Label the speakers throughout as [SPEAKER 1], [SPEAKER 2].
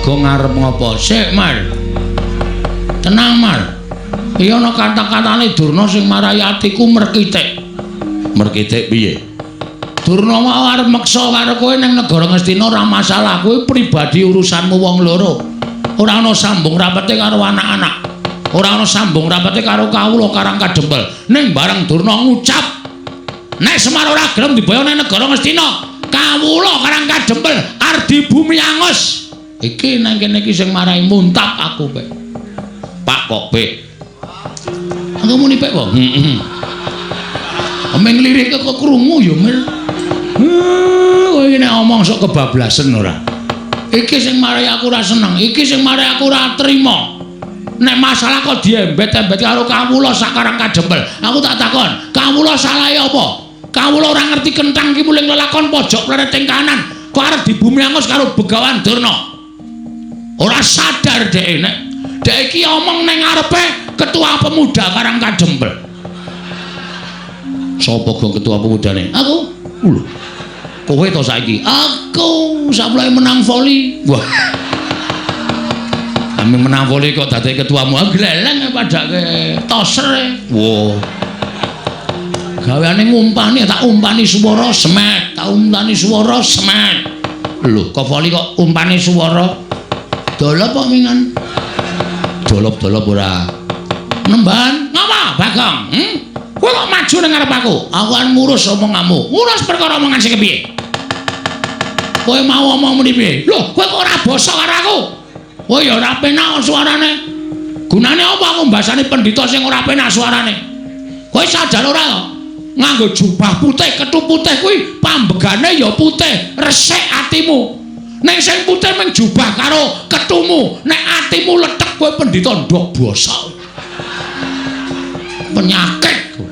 [SPEAKER 1] Aga ngarep ngopo? Sik, Mar. Tenang, Mar. Iya ana kata-katane Durna sing marai atiku merkitik. Merkitik piye? Durna mau arep meksa karo kowe ning negara Ngastina ora masalah. Kowe pribadi urusanmu wong loro. Ora ana sambung rapete karo anak-anak. Ora ana sambung rapete karo kawula Karang Kadempel. Ning bareng Durna ngucap, nek Semar ora gelem dibaya ning negara Ngastina, kawula Karang Kadempel arep di bumi angus. Iki nang kene iki sing marai muntap aku, Pek. Pak kok, Pek. Aku muni Pek, Wong. Ameng lirik kok krungu ya, Mil. Kowe iki nek omong sok kebablasen ora. Iki sing marai aku ora seneng, iki sing marai aku ora trima. Nek masalah kok diembet-embet karo kawula sak Karang Kadempel. Aku tak takon, kawula salahe apa? Kawula ora ngerti kenthang ki muling lelakon pojok plereting kanan. Kok arep di bumi angus karo Begawan Durna. Ora sadar dhek nek dhek iki omong ning ngarepe ketua pemuda Karang Kadempel. Sapa gong ketua pemudane? Aku. Lho. Kowe to saiki? Aku saplai menang voli. Wah. Kami menang voli kok dadi ketuamu. Gleleng padake toser. Wow. Gaweane ngumpani tak umpani swara semet, tak umpani swara semet. Lho, kok voli kok umpani swara? Dolop kok mingan. Dolop-dolop ora. Nemban, ngapa, Bagong? Kowe kok maju nang ngarep aku? Aku kan ngurus omonganmu. Ngurus perkara omongan sing kepiye? Kowe mau omong muni piye? Lho, kowe kok ora basa karo aku? Oh ya ora penak suarane. Gunane apa aku mbasani pendhita sing ora penak suarane? Kowe sadar ora to? Nganggo jubah putih, kethu putih kuwi pambegane ya putih, resik atimu. Nek sing putih mung jubah karo kethumu, nek atimu letek kowe pendhita ndok basa. Penyakit kowe.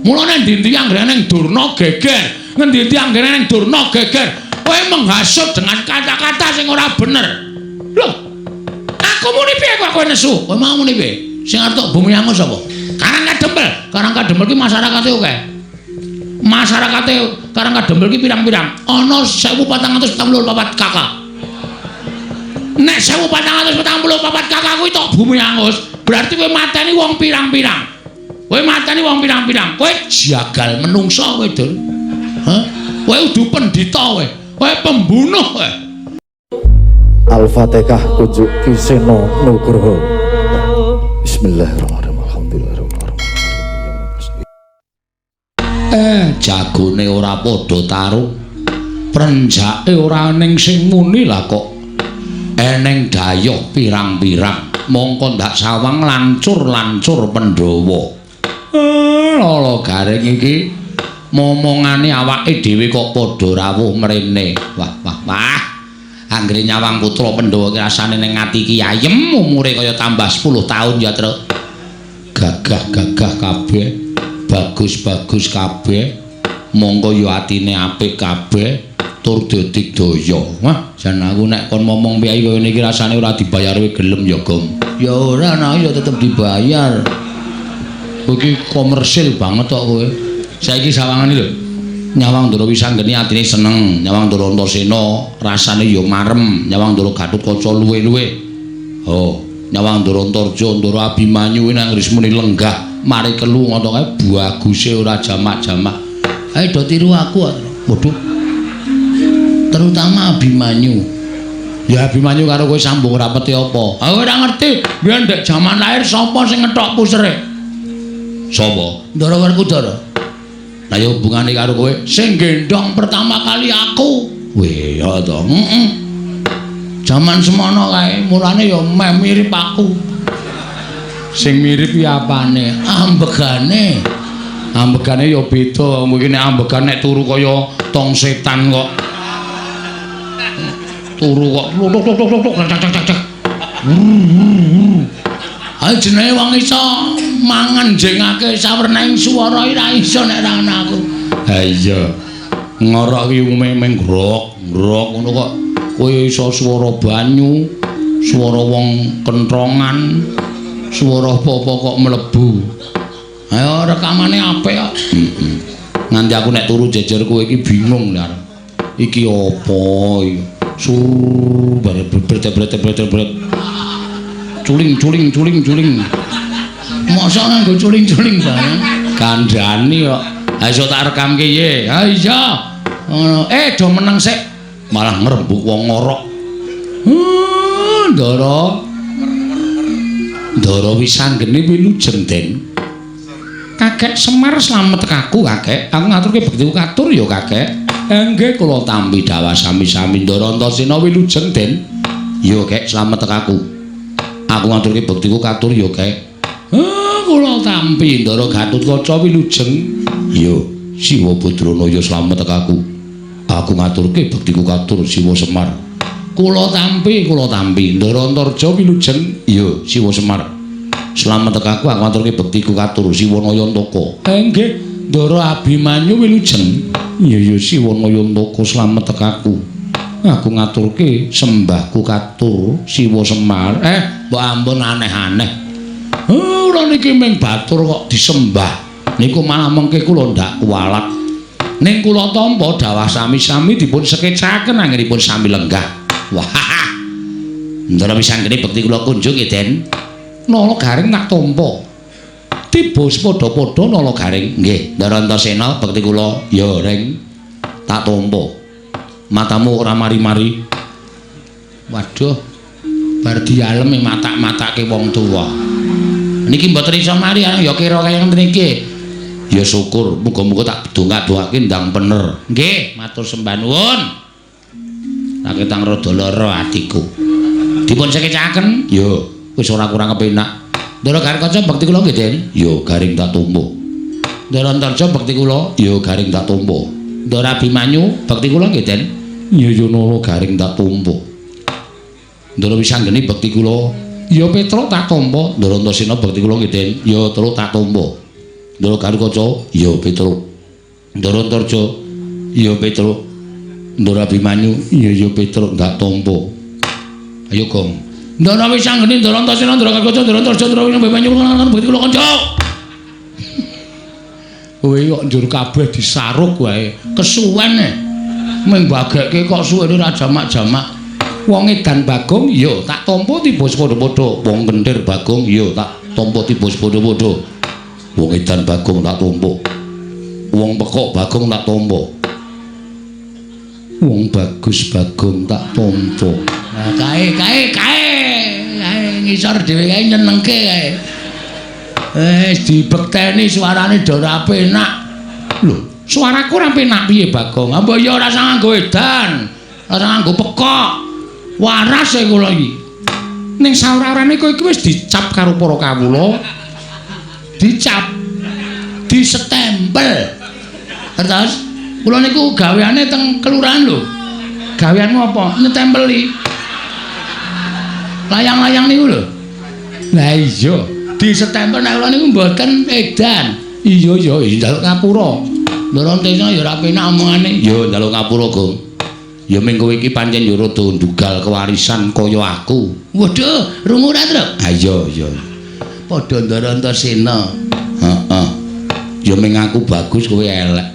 [SPEAKER 1] Mulane ndi-ndi anggere ning Durna geger, ngendi-endi anggere ning Durna geger. Kowe menghasut dengan kata-kata sing ora bener. Loh, aku muni piye kok kowe nesu? Kowe mau muni piye? Sing arep tok bumi angus apa? Karang Kadempel. Karang Kadempel ki masyarakate akeh. Masyarakate Karang Kadempel ki pirang-pirang? Ana 1444 kakak. Nek 1444 kakak kuwi tok bumi angus, berarti kowe mateni wong pirang-pirang. Kowe mateni wong pirang-pirang. Kowe jagal menungso kowe, Dul. Hah? Kowe udu pendhita kowe. Kowe pembunuh kowe.
[SPEAKER 2] Al-Fatihah kunjuk Kiseno Nugroho. Bismillahirrahmanirrahim.
[SPEAKER 1] Jagone ora padha tarung. Prenjake ora ning sing muni lah kok. Eneng dayoh pirang-pirang. Mongko ndak sawang lancur-lancur Pandhawa. Lala garing iki momongane awake dhewe kok padha rawuh mrene. Wah. Anggere nyawang putra Pandhawa ki rasane ning ati ki ayem, umure kaya tambah 10 taun ya, Truk. Gagah-gagah kabeh, bagus-bagus kabeh. Monggo ya atine apik kabeh, tur dadi daya. Wah, jan aku nek kon ngomong piye kaya niki rasane ora dibayar kowe gelem ya, Gong. Ya ora, nek ya tetep dibayar. Iki komersil banget kok kowe. Saiki sawangane lho. Nyawang Ndara Wisanggeni atine seneng, Nyawang Ndara Antasena rasane ya marem, Nyawang Ndara Gatotkaca luwe-luwe. Oh, Nyawang Ndara Antarja, Ndara Abimanyu nang rismune lenggah, mari kelu ngono kae baguse ora jamak-jamak. Ayo do tiru aku. Waduh. Terutama Abimanyu. Ya Abimanyu karo kowe sambung rapete apa? Aku ora ngerti. Biyen ndek jaman lahir sapa sing ngethok pusere? Sapa? Ndara Werkudara. Lah ya hubungane karo kowe sing gendong pertama kali aku. Weh ya to. Jaman semono kae mulane ya meh mirip aku. Sing mirip ya apane? Ambegane. Ambegane ya beda. Mungkin nek ambegan nek turu kaya tong setan kok. Turu kok tok cak. Ayo jenenge wong iso mangan jengake sawernaing swara ora iso nek ora ana aku. Ha iya. Ngorok ki umume meng grok ngono kok. Kowe iso swara banyu, swara wong kentrongan, swara apa-apa kok mlebu. Ayo rekamane apik kok. Nganti aku nek turu jejer kowe iki bingung lho. Iki apa iki? bret. Culing. Masa nganggo culing-culing bareng. Kandhani kok. Ha iso tak rekamke ye. Ha iya. Ngono. Do meneng sik. Malah ngrembug wong ngorok. Ndara wisanggene wilujeng Den. Kakek Semar slamet tekaku kakek. Aku ngaturke bektiku katur ya kakek. Nggih kula tampi dawa sami-sami Ndara Antasena wilujeng Den. Ya kek slamet tekaku. Aku ngaturke bektiku katur ya kek. Kula tampi Ndara Gatotkaca wilujeng. Ya Siwa Badrana ya slamet tekaku. Aku ngaturke bektiku katur Siwa Semar. Kula tampi Ndara Antarja wilujeng. Ya Siwa Semar. Slamet tekaku aku ngaturke bektiku katur Siwa Nayantaka. Nggih, Ndara Abimanyu wilujeng. Ya Siwa Nayantaka slamet tekaku. Aku ngaturke sembahku katur Siwa Semar. Mbok ampun aneh-aneh. Ora niki ming batur kok disembah. Niku malah mengke kula ndak kuwalat. Ning kula tampa dawah sami-sami dipun sekecaken anggenipun sami lenggah. Wah. Ndara wisanggene bekti kula kunjung nggih Den. Nala garing tak tampa. Tiba padha-padha nala garing. Nggih, Ndara Antasena bekti kula ya ring tak tampa. Matamu ora mari-mari. Waduh. Bar dialem matak-matake wong tuwa. Niki mboten iso mari ya kira kaya ngene iki. Ya syukur, muga-muga tak dongak-dongake ndang bener. Nggih, matur sembah nuwun. Tak ketang rada lara atiku. Dipun sekecaken? Ya, wis ora kurang kepenak. Ndara Gatotkaca bekti kula nggih, Den. Ya, garing tak tampa. Ndara Antarja bekti kula, ya garing tak tampa. Ndara Abimanyu bekti kula nggih, Den. Ya nala garing tak tampa. Ndara wisanggene bekti kula, ya Petruk tak tampa. Ndara Antasena bekti kula nggih, Den. Ya terus tak tampa. Ndara Gatotkaca, ya Petruk. Ndara Antarja, ya Petruk. Ndara Abimanyu, ya Petruk tak tampa. Ayo, Gong. Ndara wisanggene Ndara Antasena, Ndara Gatotkaca, Ndara Antarja, Ndara Abimanyu bekti kula kanca. Kowe kok njur kabeh disaruk wae. Kesuwen e. Ming bageke kok suwene ra jamak-jamak. Wong edan Bagong ya tak tampa tiba padha-padha. Wong kentir Bagong ya tak tampa tiba padha-padha. Wong edan Bagong tak tampa. Wong pekok Bagong tak tampa. Wong bagus Bagong tak tampa. Nah, kae ngisor dhewe kae nyenengke kae. Dibekteni suarane do ora penak. Lho, suaraku ora penak piye Bagong? Apa ya ora usah nganggo edan, ora nganggo pekok. Waras e kula iki. Ning saora-orane kowe iki wis dicap karo para kawula. Dicap. Disestempel. Terus kula niku gaweane teng kelurahan lho. Gaweanmu apa? Nyetempeli. Layang-layang niku lho. Lah iya, disestempel nek kula niku mboten edan. Iya njaluk ngapura. Ndara Antasena ya ora penak omongane. Ya njaluk ngapura, Gong. Ya ming kowe iki pancen ya rada ndugal kewarisan kaya aku. Waduh, rungu ra, Truk? Ha iya. Padha Ndara Antasena. Heeh. Ya ming aku bagus kowe elek.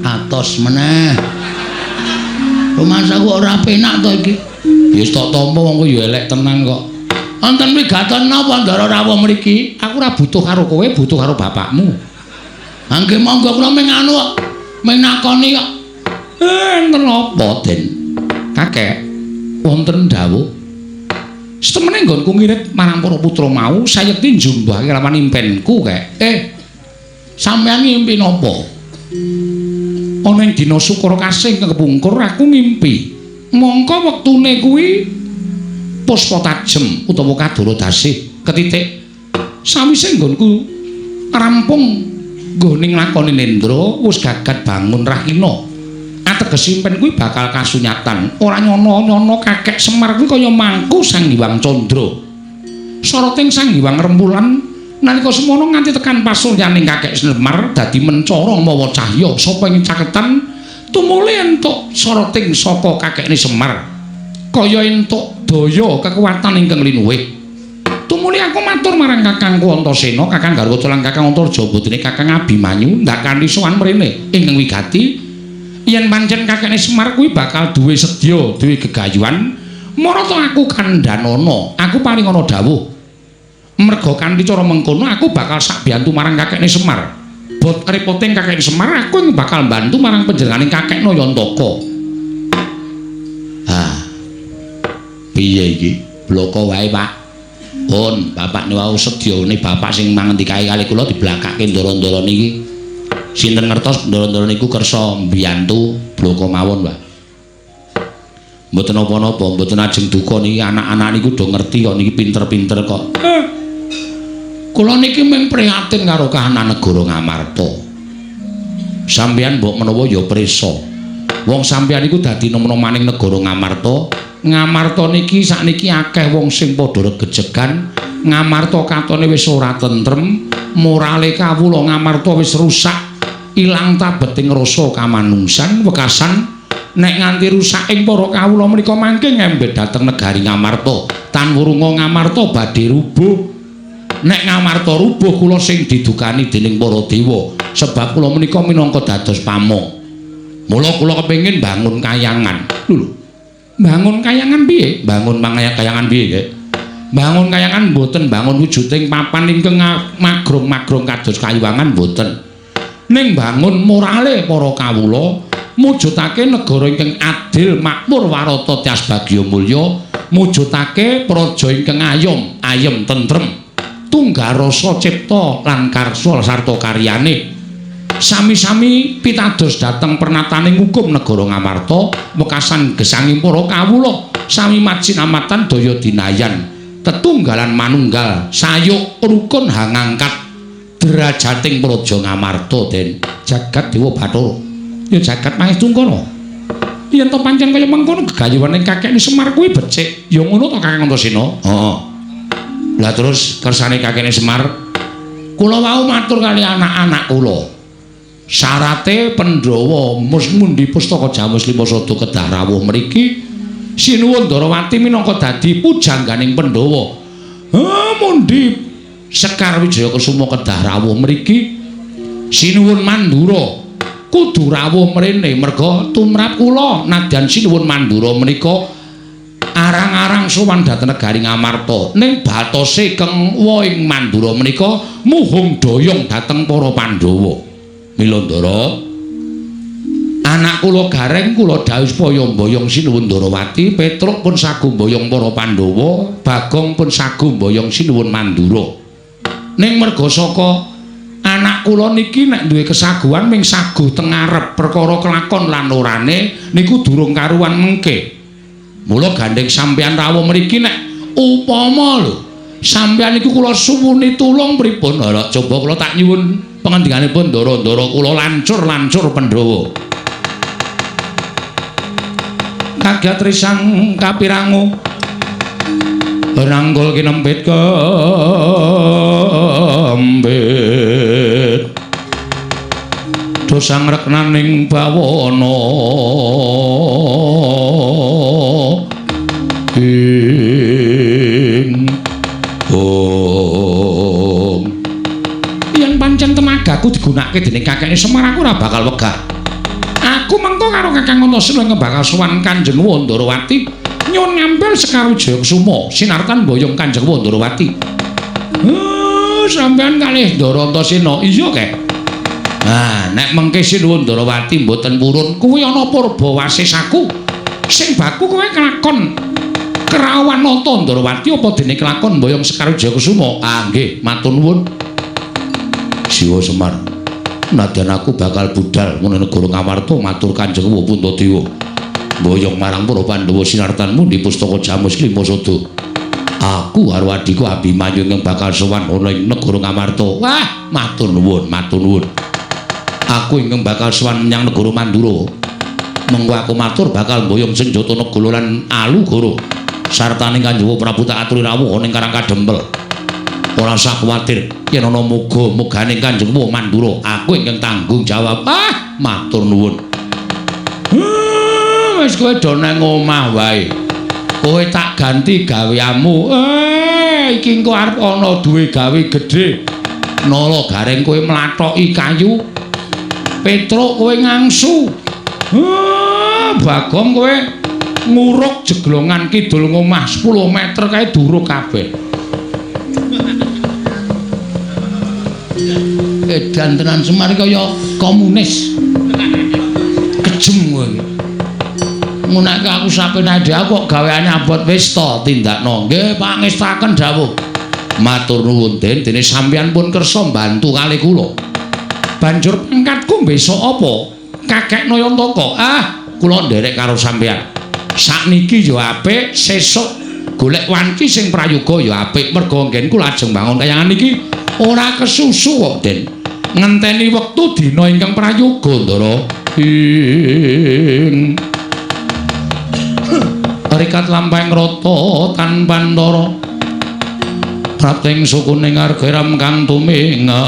[SPEAKER 1] Atos meneh. Rumasaku ora penak to iki. Ya tak tampa wong kowe ya elek tenan kok. Wonten wigaten napa Ndara rawuh mriki? Aku ora butuh karo kowe, butuh karo bapakmu. Angge monggo kula ming anu kok. Ming nakoni kok. Enten apa, Den? Kakek, wonten dawuh. Setemene nggonku ngirit marang para putra mau, sayekti njumbah kelawan impenku, Kek. Sampeyan ngimpi napa? Ana ing dina syukur kasing kepungkur aku ngimpi. Mongko wektune kuwi puspa tajem utawa kadara dasih ketitik. Sawise nggonku rampung nggone nglakoni nendra wis gagat bangun rahina. Ateges impen kuwi bakal kasunyatan. Ora nyono-nyono Kakek Semar kuwi kaya mangku Sang Hyang Candra. Soroting Sang Hyang Rembulan nalika semono nganti tekan pasuryaning Kakek Semar dadi mencara mawa cahya sapa ing caketan tumuli entuk soroting saka Kakekne Semar. Kaya entuk daya kekuatan ingkang linuwih. Tumuli aku matur marang Kakangku Antasena, Kakang Garwaca lan Kakang Antarja, bodene Kakang Abimanyu ndak kanthi sowan mrene ingkang wigati yen pancen kakekne Semar kuwi bakal duwe sedya, duwe gegayuhan, marata aku kandhanono, aku paring ana dawuh. Merga kanthi cara mengkono aku bakal sak biyantu marang kakekne Semar. Bot repoting kakekne Semar, aku yang bakal bantu marang panjenenganing kakekno Yantaka. Piye iki? Bloko wae, Pak. Pun, bapak niku sedyane bapak sing mangendikae kali kula diblakake ndoro-ndoro niki. Sinten ngertos ndoro-ndoro niku kersa mbiyantu bloko mawon, Pak. Mboten apa-apa, mboten ajeng duka niki anak-anak niku do ngerti kok niki pinter-pinter kok. Kula niki mung prihatin karo kahanan negara Ngamarta. Sampeyan mbok menawa ya prisa. Wong sampeyan iku dadi nom-nomaning negara Ngamarta. Ngamarta niki sakniki akeh wong sing padha regejegan. Ngamarta katone wis ora tentrem, morale kawula Ngamarta wis rusak. Ilang tabeting rasa kamanungsan wekasan nek nganti rusak ing para kawula menika mangke ngembet dhateng negari Ngamarta. Tan wurunga Ngamarta badhe rubuh. Nek Ngamarta rubuh kula sing didukani dening para dewa sebab kula menika minangka dados pamong. Mula kula kepengin bangun kayangan. Lho. Bangun kayangan piye? Bangun kayangan piye, Nggih? Bangun kayangan mboten bangun wujuding papan ingkang magrong-magrong kados kayuwangan mboten. Ning bangun morale para kawula, mujudake negara ingkang adil, makmur, warata, tias bagya mulya, mujudake praja ingkang ayem tentrem, tunggal rasa cipta lan karsa sarta karyane. Sami-sami pitados dhateng pernataning hukum negara Ngamarta, wekasan gesanging para kawula sami majinamatan daya dinayan, tetunggalan manunggal, sayuk rukun hangangkat derajating praja Ngamarta den jagat Dewa Bathara. Ya jagat Mahestungkara. Yen to pancen kaya mengkono gegayuhaning kakekne Semar kuwi becik, ya ngono to Kakang Antasena. Heeh. Lah terus kersane kakekne Semar kula wau matur kali anak-anak kula. Syarate Pandhawa mundi pustaka Jamus Limasada kedah rawuh mriki sinuwun Ndarawati minangka dadi pujangganing Pandhawa. Mundi Sekar Wijaya Kusuma kedah rawuh mriki sinuwun Mandura kudu rawuh mrene merga tumrap kula nadyan sinuwun Mandura menika arang-arang sowan dhateng negari Ngamarta ning batose keng woing Mandura menika muhung doyong dhateng para Pandhawa. Mila Ndara anak kula gareng kula dawuh supaya mboyong sinuwun Ndarawati, Petruk pun sagu mboyong para Pandhawa, Bagong pun sagu mboyong sinuwun Mandura. Ning merga saka anak kula niki nek duwe kesaguhan ming sagu teng ngarep perkara kelakon lan orane niku durung karuan mengke. Mula gandeng sampeyan rawuh mriki nek upama lho sampeyan niku kula suwuni tulung pripun? Lha coba kula tak nyuwun pangandikanipun Ndara-ndara kula lancur-lancur Pandhawa. Kagat risang kapirangu ranggul kinempit kembit dosang reknaning bawana ing yen pancen temagaku digunakake dening kakekne Semar aku ora bakal wegah. Aku mengko karo Kakang Antasena bakal sowan Kanjeng Ndarawati nyuwun ngambil Sekar Wijaya Kusuma sinartan mboyong Kanjeng Ndarawati. Sampeyan kalih Ndara Antasena iya kek. Nek mengke sinuwun Ndarawati mboten purun kuwi ana purba wasisaku sing baku kowe kelakon kerawan nata Ndarawati apa dene kelakon mboyong Sekar Wijaya Kusuma. Nggih matur nuwun. Siwa Semar nadyan aku bakal budal menawa negara Ngamarta matur Kanjeng Puntadewa mboyong marang para Pandhawa sinartanmu di pustaka Jamus Limasada. Aku karo adhiku Abimanyu yang bakal sowan ana ing negara Ngamarta. Wah, matur nuwun, matur nuwun. Aku ingkang bakal sowan menyang negara Mandura. Mengko aku matur bakal mboyong senjata negara lan alugara. Sartane Kanjeng Prabu tak aturi rawuh ning Karang Kadempel. Ora usah kuwatir yen ana muga-mugane Kanjeng Mandura, aku ingkang tanggung jawab. Matur nuwun. Wis kowe do nang omah wae. Kowe tak ganti gaweanmu. Iki engko arep ana duwe gawe gedhe. Nala gareng kowe mlathoki kayu. Petruk kowe ngangsu. Bagong kowe nguruk jeglongan kidul ngomah 10 meter kae duruk kabeh. Edan tenan Semar kaya komunis. Kejem kowe. Munake aku sapenake aku kok gaweane abot wis to tindakno. Nggih pangestaken dawuh. Matur nuwun Den, dene sampeyan pun kersa mbantu kalih kula. Banjur pangkatku besok apa? Kakek Nayantaka. Kula nderek karo sampeyan. Sakniki ya apik, sesuk golek wanci sing prayoga ya apik. Mergo nggenku lajeng bangun kayangan iki ora kesusu kok, Den. Ngenteni wektu dina ingkang prayoga, Ndara. Rikat lampahing rata tanpa ndara. Prating sukuning argeram kang tumingal.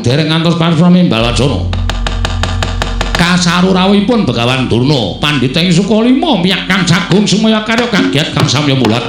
[SPEAKER 1] Dereng ngantos parsami Balwacana. Kasarurawipun Begawan Durna, Pandhita ing Sukalima miyak kang jagung sumaya karya kang giat kang samya mulat.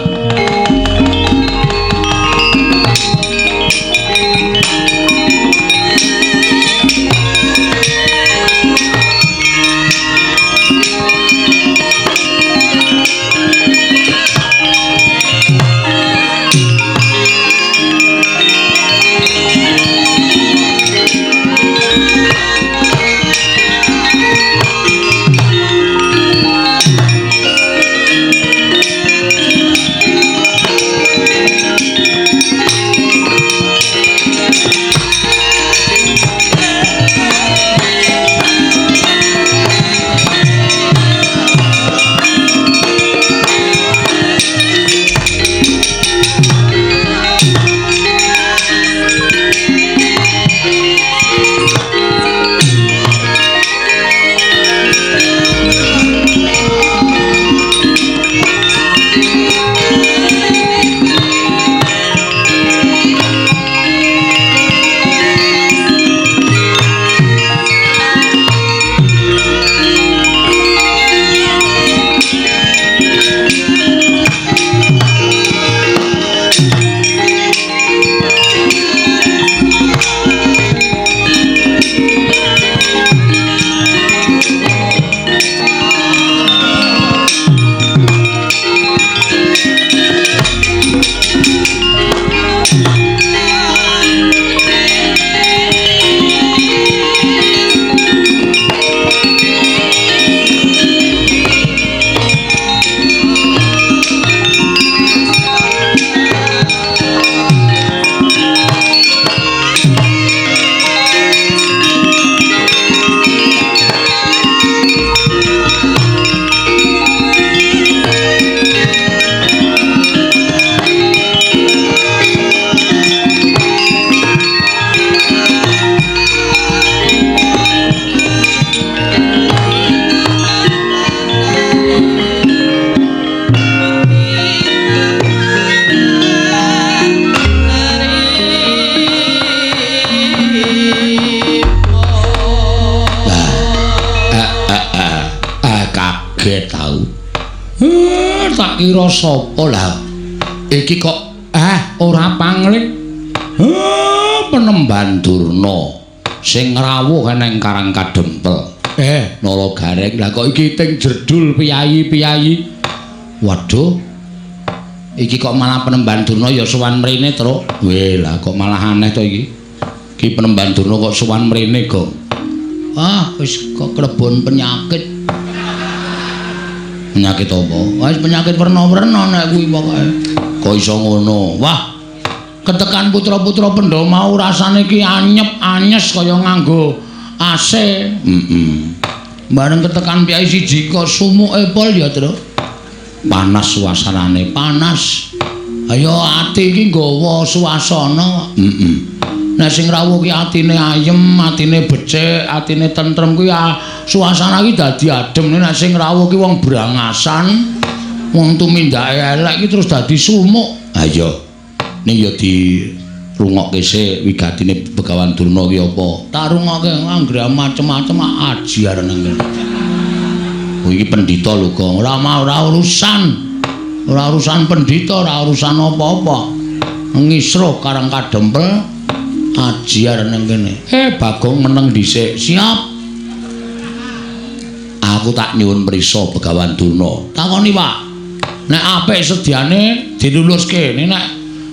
[SPEAKER 1] Tak kira sapa lah. Iki kok ora pangling. Penemban Durna sing ngrawuh eneng Karang Kadempel. Nala Gareng. Lah kok iki ting jerdul piyayi-piyayi. Waduh. Iki kok malah Penemban Durna ya sowan mrene, Truk. Weh, lah kok malah aneh to iki. Iki Penemban Durna kok sowan mrene, Gong. Wis kok klebon penyakit. Penyakit apa? Wis penyakit werna-werna nek kuwi pokoke. Kok iso ngono? Wah. Ketekan putra-putra Pendhawa mau rasane ki anyep-anyes kaya nganggo AC. Bareng ketekan piyai siji kok sumuke pol ya, Tru. Panas suasanane, panas. Ayo ati iki nggawa suasana. Nek sing rawuh ki atine ayem, atine becik, atine tentrem kuwi suasana iki dadi adem. Nek sing rawuh ki wong brangasan, wong tumindake elek ki terus dadi sumuk. Ayo. Ning ya dirungokke sik wigatine Begawan Durna ki apa? Tak rungokke anggere macem-macem ajiar nang kene. Iki pendhita lho, Gong. Ora urusan. Ora urusan pendhita, ora urusan apa-apa. Ngisruh Karang Kadempel Ajiar nang kene. Bagong meneng dhisik. Siap. Aku tak nyuwun prisa Begawan Durna. Takoni, Pak. Nek apik sediane diluluske. Nek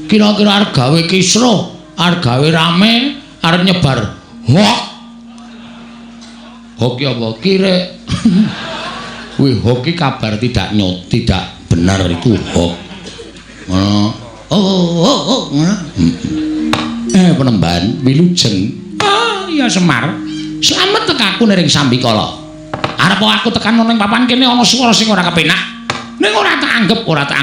[SPEAKER 1] kira-kira arep gawe kisruh, arep gawe rame, arep nyebar hok. Hok apa? Kire. Kuwi hok iki kabar tidak benar itu hok. Oh. Penemban wilujeng. Iya Semar. Slamet tekaku ning Sambikala. Arep aku tekan ning papan kene ana swara sing ora kepenak. Ning ora tak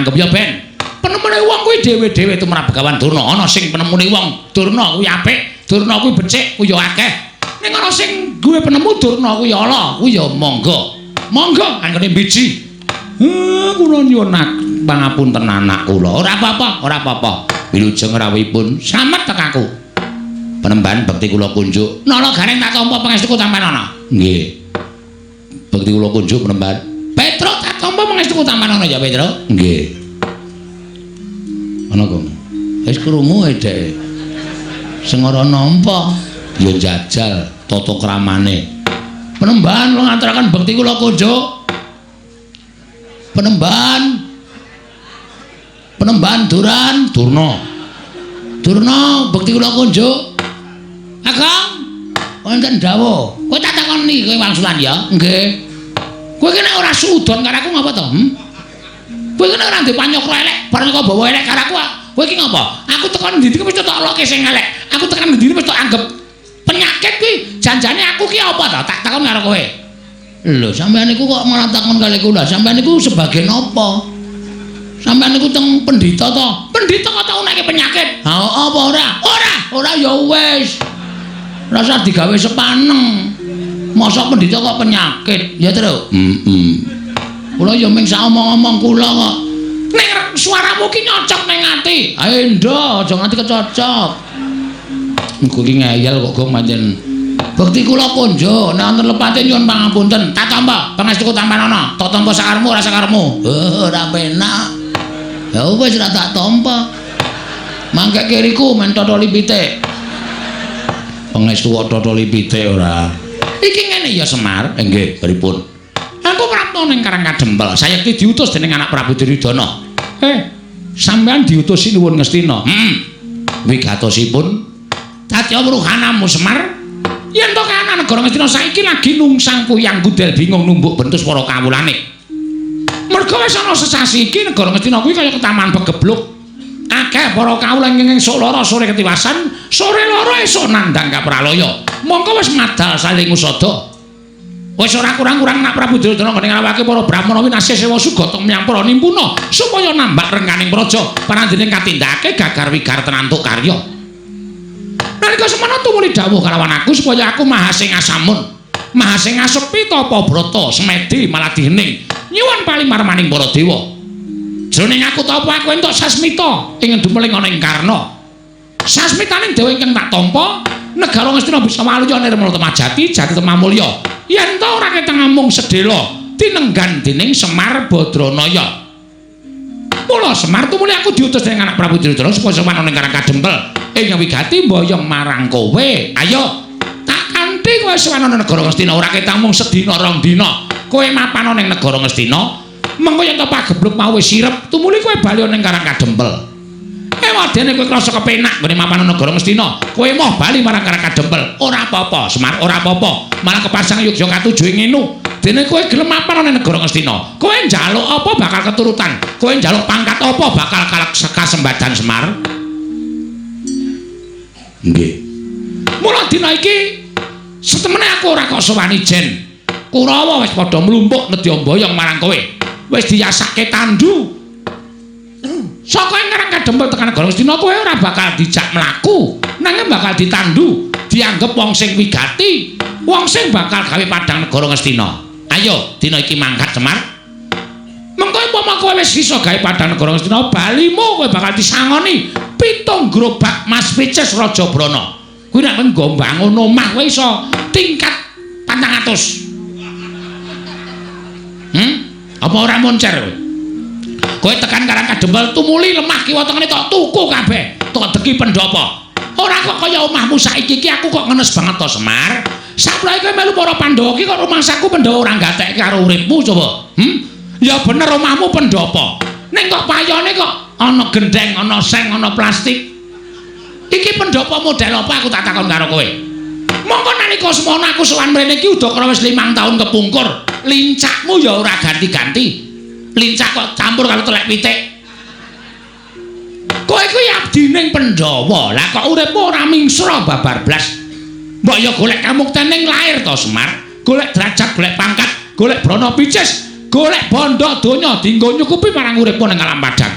[SPEAKER 1] anggap ya Ben. Penemune wong kuwi dhewe-dhewe tumrap Begawan Durna. Ana sing penemune wong Durna kuwi apik, Durna kuwi becik, kuwi ya akeh. Ning ana sing duwe penemu Durna kuwi ala, kuwi ya monggo. Monggo angkene biji. Kula nyuwun pangapunten anak kula. Ora apa-apa. Wilujeng rawuhipun slamet tekaku. Penemban bekti kula kunjuk. Nala gareng tak tampa pangestuku tampanana. Nggih. Bekti kula kunjuk penemban. Petro tak tampa pangestuku tampanana ya Petro? Nggih. Ana kok. Wis krungu Dek. Sing ora nampa ya njajal tata kramane. Penemban kula ngaturaken bekti kula kunjuk. Penemban Durna bekti kula kunjuk. Agong wonten dawuh. Kowe tak takoni kowe wangsulan ya? Nggih. Kowe ki nek ora sudon karo aku ngapa to? Kowe ki nek ora ndek panyokro elek, bareng kok bawa elek karo aku. Kowe ki ngapa? Aku tekan ndi iki wis tak loke sing elek. Aku tekan ndi wis tak anggap penyakit kuwi. Janjane aku ki apa to? Tak takon karo kowe. Lho, sampean niku kok malah takon kali kula. Sampean niku sebagai napa? Sampeyan niku teng pendhita to. Pendhita kok tau nek penyakit. Ha apa ora? Ora ya wis. Rasa digawe sepaneng. Mosok pendhita kok penyakit. Ya, Tru. Kula ya mung sak omong-omong kula kok. Nek suaramu ki nyocok ning ati. Ayo ndo, aja nganti kecocok. Engko ki ngeyel kok Gong pancen. Bekti kula kunjuk, nek wonten lepate nyuwun pangapunten. Tak tampa pangestuku tampanana. Tak tampa sakarmu ora sakarmu. Ora penak. Ya wis ora tak tampa. Mangke kiriku men totoli pitik. Pangestu kok totoli pitik ora. Iki ngene ya Semar. Nggih, pripun? Aku prapta ning Karang Kadempel. Saya ki diutus dening anak Prabu Duryudana. Sampeyan diutusi nuwun Ngastina. Wigatosipun dadi wruhanamu Semar. Yen to kana negara Ngastina saiki lagi nungsang kuyang gudel bingung numbuk bentus para kawulane. Mergo wis ana sesasi iki negara Ngastina kuwi kaya ketaman begebluk. Akeh para kawula ingkang esuk lara sore ketiwasan, sore lara esuk nandhang kapralaya. Mongko wis madal saling usada. Wis ora kurang-kurang nak Prabu Duryudana nggone ngrawake para Brahmana winasih sewa sugata menyang para nimpuna supaya nambah rengganing praja panandhening katindakake gagar wigar tenantuk karya. Nalika semana tumuli dawuh kalawan aku supaya aku mahasing asamun, mahasing asepi tapa brata semedi maladihening nyuwun palimarmaning para dewa. Jroning aku tapa aku entuk sasmita ing dumeling ana ing Karna. Sasmitaning dewa ingkang tak tampa negara Ngastina bisa waluya nirmala temajati jati temamulya. Yen ta ora keteng mung sedhela tinenggan dening Semar Badranaya. Mula Semar tumuli aku diutus dening anak Prabu Duryudana supaya sowan ning Karang Kadempel ing wigati mboyong marang kowe. Ayo tak kanthi kowe sowan ning negara Ngastina ora keteng mung sedina rong dina. Kowe mapan ning negara Ngastina mengko yen ta pagebluk mau wis sirep tumuli kowe bali ning Karang Kadempel. Wadene kowe krasa kepenak nggone mapan negara Ngastina. Kowe moh bali marang Karang Kadempel. Ora apa-apa, Semar, ora apa-apa. Malah kepasang Yogya katujuh ngenu. Dene kowe gelem mapan ning negara Ngastina. Kowe njaluk apa bakal keturutan. Kowe njaluk pangkat apa bakal kasembadan Semar. Nggih. Mula dina iki setemene aku ora kok sowani jen. Kurawa wis padha mlumpuk nedya mboyong marang kowe. Wis diyasake tandu. Saka ing Karang Kadempel tekan negara Ngastina kowe ora bakal dijak mlaku, nanging bakal ditandu, dianggep wong sing wigati, wong sing bakal gawe padang negara Ngastina. Ayo, dina iki mangkat Semar. Mengko umpama kowe wis iso gawe padang negara Ngastina, balimu kowe bakal disangoni 7 gerobak Mas Pices Raja Brana. Kuwi nek nggo mbangun omah kowe iso tingkat 400. Apa ora moncer kowe? Kowe tekan Karang Kadempel tumuli lemah kiwa tengene tok tuku kabeh, tok deki pendopo. Ora kok kaya omahmu saiki iki aku kok ngenes banget to Semar. Saplae kowe melu para Pandhawa iki kok rumangsaku Pandhawa ora gatekke karo uripmu coba. Ya bener omahmu pendopo. Ning kok payone kok ana gendeng, ana seng, ana plastik. Iki pendopo model apa aku tak takon karo kowe. Monggo nalika semono aku sowan mrene iki udakara wis 5 taun kepungkur. Lincakmu ya ora ganti-ganti. Lincak kok campur karo telek pitik. Kowe kuwi abdining Pandhawa. Lah kok uripmu ora mingsra babar blas. Mbok ya golek kamuktening lair to Semar. Golek derajat, golek pangkat, golek brana picis. Golek bondo donya dienggo nyukupi marang uripmu ning alam padang.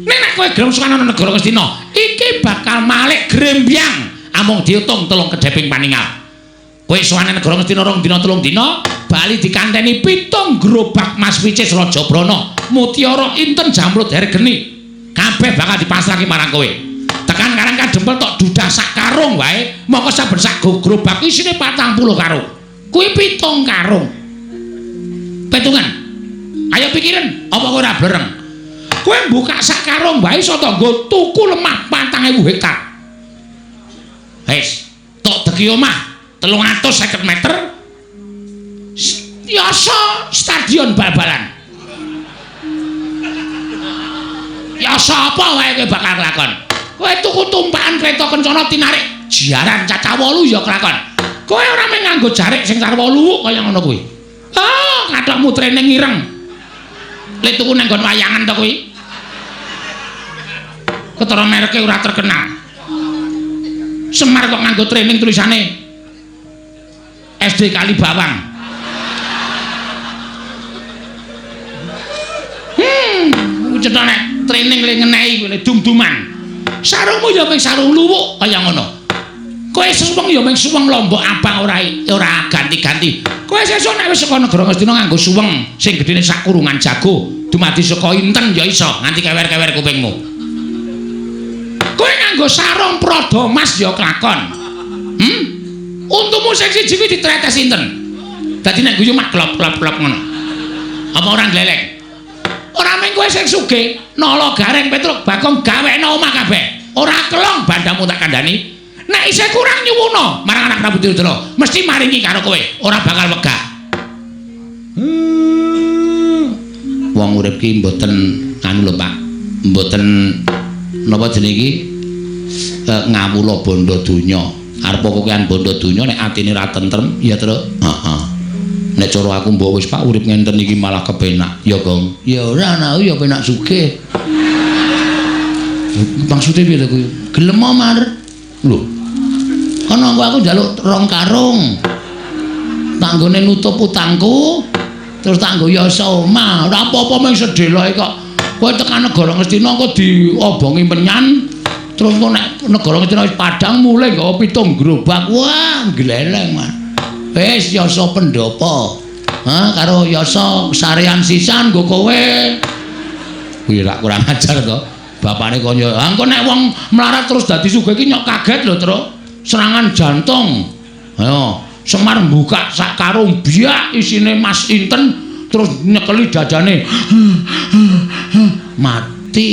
[SPEAKER 1] Nek kowe gelem sowan ana negara Ngastina, iki bakal malik grembyang amung diutung 3 kedheping paningal. Kowe sowan negara Ngastina 2 dina 3 dina, bali dikanteni 7 gerobak mas picis raja brana, mutiara inten jamrut hergeni. Kabeh bakal dipasrahke marang kowe. Tekan karang kadempel tok dudah sak karung wae, mongko saben sak gerobak isine 40 karung. Kuwi 7 karung. Petungan. Ayo pikirin, apa kowe ora blereng? Kowe buka sak karung wae iso to nggo tuku lemah 4.000 hektar. Wis, tok degi omah 350 meter. Yasa stadion bal-balan. Yasa apa wae kowe bakal lakon. Kowe tuku tumpakan kereta kencana tinarik jiaran cacah 8 ya kelakon. Kowe ora mung nganggo jarik sing car 8 kaya ngono kuwi. Oh, kathokmu training ireng. Lek tuku nang nggon wayangan to kuwi. Ketara mereke ora terkenal. Semar kok nganggo training tulisane SD Kali Bawang. Cetane training le ngenehi kowe dum-duman. Sarungmu ya mung sarung luwuk kaya ngono. Kowe suweng ya mung suweng lombok abang ora ganti-ganti. Kowe sesuk nek wis saka negara Ngastina nganggo suweng sing gedene sak kurungan jago, dumadi saka inten ya iso nganti kewer-kewer kupingmu. Kowe nganggo sarung prada emas ya kelakon. Untumu sing siji kuwi ditretes inten. Dadi nek guyu mak klop-klop ngono. Apa ora glelek? Ora mung kowe sing sugih, nala gareng Petruk Bagong gawekno omah kabeh. Ora kelong bandamu tak kandhani. Nek isih kurang nyuwuna marang anak Prabu Duryudana, mesti maringi karo kowe, ora bakal wegah. Wong urip ki mboten anu lho Pak. Mboten napa jenenge iki ngawula bondo donya. Arep kokean bondo donya nek atine ra tentrem ya terus heeh. Nek cara aku mbok wis Pak urip ngenten iki malah kepenak. Ya, Gong. Ya ora ana ya penak sugih. Maksude piye to kuwi? Gelem mar. Lho. Ana aku njaluk 2 karung. Tanggone nutup utangku. Terus tanggo yasa omah. Ora apa-apa mung sedeloke kok. Kowe tekan negara Ngastina kok diobongi menyan. Terus kok nek negara Ngastina wis padang mulai nggawa 7 gerobak. Wah, gleleng, Man. Wis yasa pendopo. Karo yasa sarean sisan nggo kowe. Kuwi rak kurang ajar to. Bapane kaya engko nek wong melarat terus dadi sugih iki nyok kaget lho, Tru. Serangan jantung. Ayo, Semar buka sak karung biak isine mas inten terus nyekeli dadane. Mati.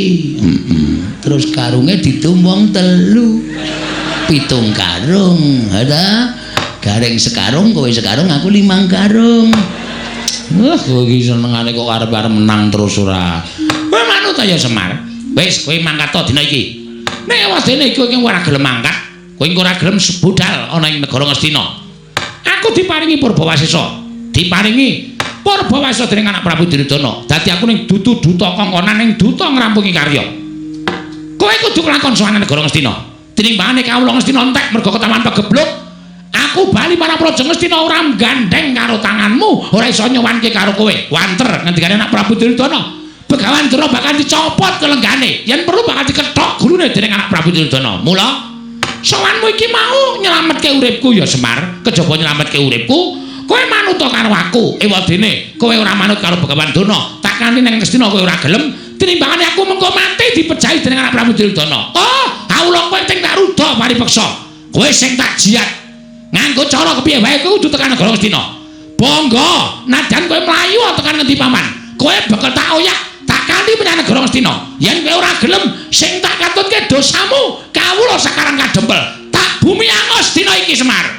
[SPEAKER 1] Terus karunge ditumbang 3. 7 karung. Ada gareng sekarung, kowe sekarung, aku 5 karung. Kowe iki senengane kok arep-arep menang terus ora. Kowe manut ta ya Semar? Wis kowe mangkat to dina iki. Nek wadene kowe iki ora gelem mangkat, kowe ora gelem sebudal ana ing negara Ngastina. Aku diparingi Purbawasesa. Diparingi Purbawasesa dening anak Prabu Duryudana. Dadi aku ning dutu duta kongkonan ning duta ngrampungi karya. Kowe kudu nglakon sowan negara Ngastina. Tinimbangane kawula Ngastina entek mergo ketaman pegebluk. Aku bali marang Praja Ngastina ora gandeng karo tanganmu, ora iso nyowanke karo kowe. Wanter ngendikane anak Prabu Duryudana. Begawan Dura bakal dicopot kelenggane. Yen perlu bakal dikethok gulune dening anak Prabu Duryudana. Mula sowanmu iki mau nyelametke uripku ya Semar, kejaba nyelametke uripku, kowe manut karo aku. Ewadene kowe ora manut karo Begawan Duna. Takani ning Ngastina kowe ora gelem, tinimbangane aku mengko mati dipejahi dening anak Prabu Duryudana. Oh, kawula kowe ting tak ruda paripeksa. Kowe sing tak jiat. Nganggo cara kepiye wae kowe kudu tekan negara Ngastina. Bangga, najan kowe mlayu tekan ngendi paman. Kowe bakal tak oyak, tak kanthi menyang negara Ngastina. Yen kowe ora gelem, sing tak katutke dosamu kawula sakarang kadempel tak bumi angus dina iki Semar.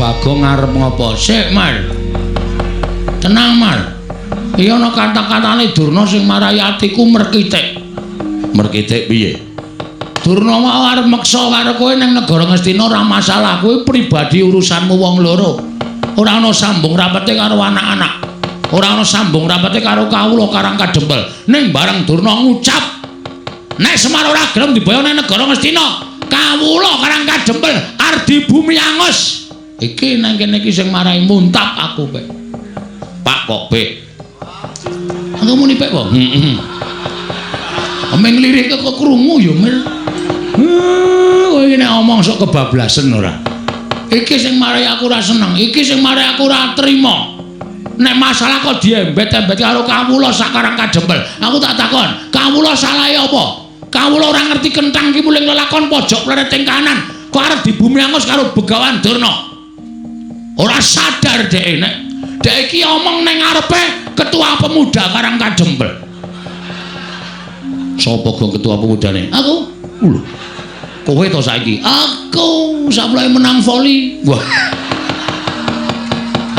[SPEAKER 1] Bagong arep ngopo? Sik, Mar. Tenang, Mar. Iki ana kata-katane Durna sing marai atiku merkitik. Merkitik piye? Durna mau arep meksa karo kowe ning negara Ngastina ora masalah. Kowe pribadi urusanmu wong loro. Ora ana sambung rapete karo anak-anak. Ora ana sambung rapete karo kawula Karang Kadempel. Ning bareng Durna ngucap, nek Semar ora gelem diboyo ning negara Ngastina, kawula Karang Kadempel arep di bumi angus. Iki nang kene iki sing marai muntap aku, Pek. Pak kok, Pek. Aku muni Pek kok. Ameng lirik kok krungu ya, Mil. Kowe iki nek omong sok kebablasen ora. Iki sing marai aku ora seneng, iki sing marai aku ora trima. Nek masalah kok diembet-embet karo kawula sakarang Kadempel. Aku tak takon, kawula salahe apa? Kawula ora ngerti kentang iki muling lelakon pojok plereting kanan. Kok arep di bumi angus karo Begawan Durna. Ora sadar dhek nek dhek iki omong ning ngarepe ketua pemuda Karang Kadempel. Sapa gong ketua pemudane? Aku. Lho. Kowe to saiki? Aku sampe menang voli. Wah.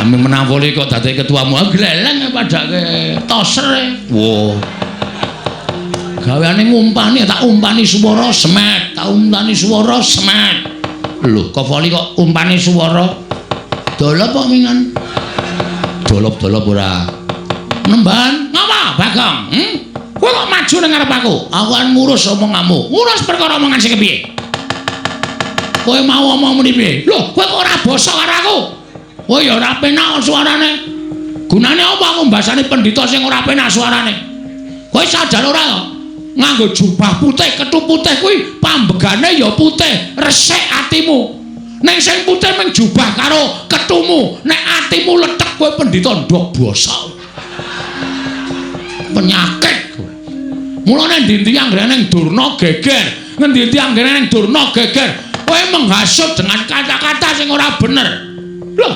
[SPEAKER 1] Ame menang voli kok dadi ketuamu. Gleleng padake toser. Wah. Gaweane ngumpani tak umpani swara semet, tak umpani swara semet. Lho, kok voli kok umpani swara? Dolop kok mingan. Dolop-dolop ora. Nemban, ngapa, Bagong? Kowe kok maju nang ngarep aku? Aku kan ngurus omonganmu. Ngurus perkara omongan sing kepiye? Kowe mau omong muni piye? Lho, kowe kok ora basa karo aku? Oh ya ora penak suarane. Gunane apa aku mbasani pendhita sing ora penak suarane? Kowe sadar ora to? Nganggo jubah putih, kethu putih kuwi pambegane ya putih, resik atimu. Nek sing putih mung jubah karo ketumu, nek atimu letek kowe pendhita ndok basa. Penyakit kowe. Mulane ndi-ndi anggere ning Durna geger, ngendi-endi anggere ning Durna geger. Kowe menghasut dengan kata-kata sing ora bener. Loh.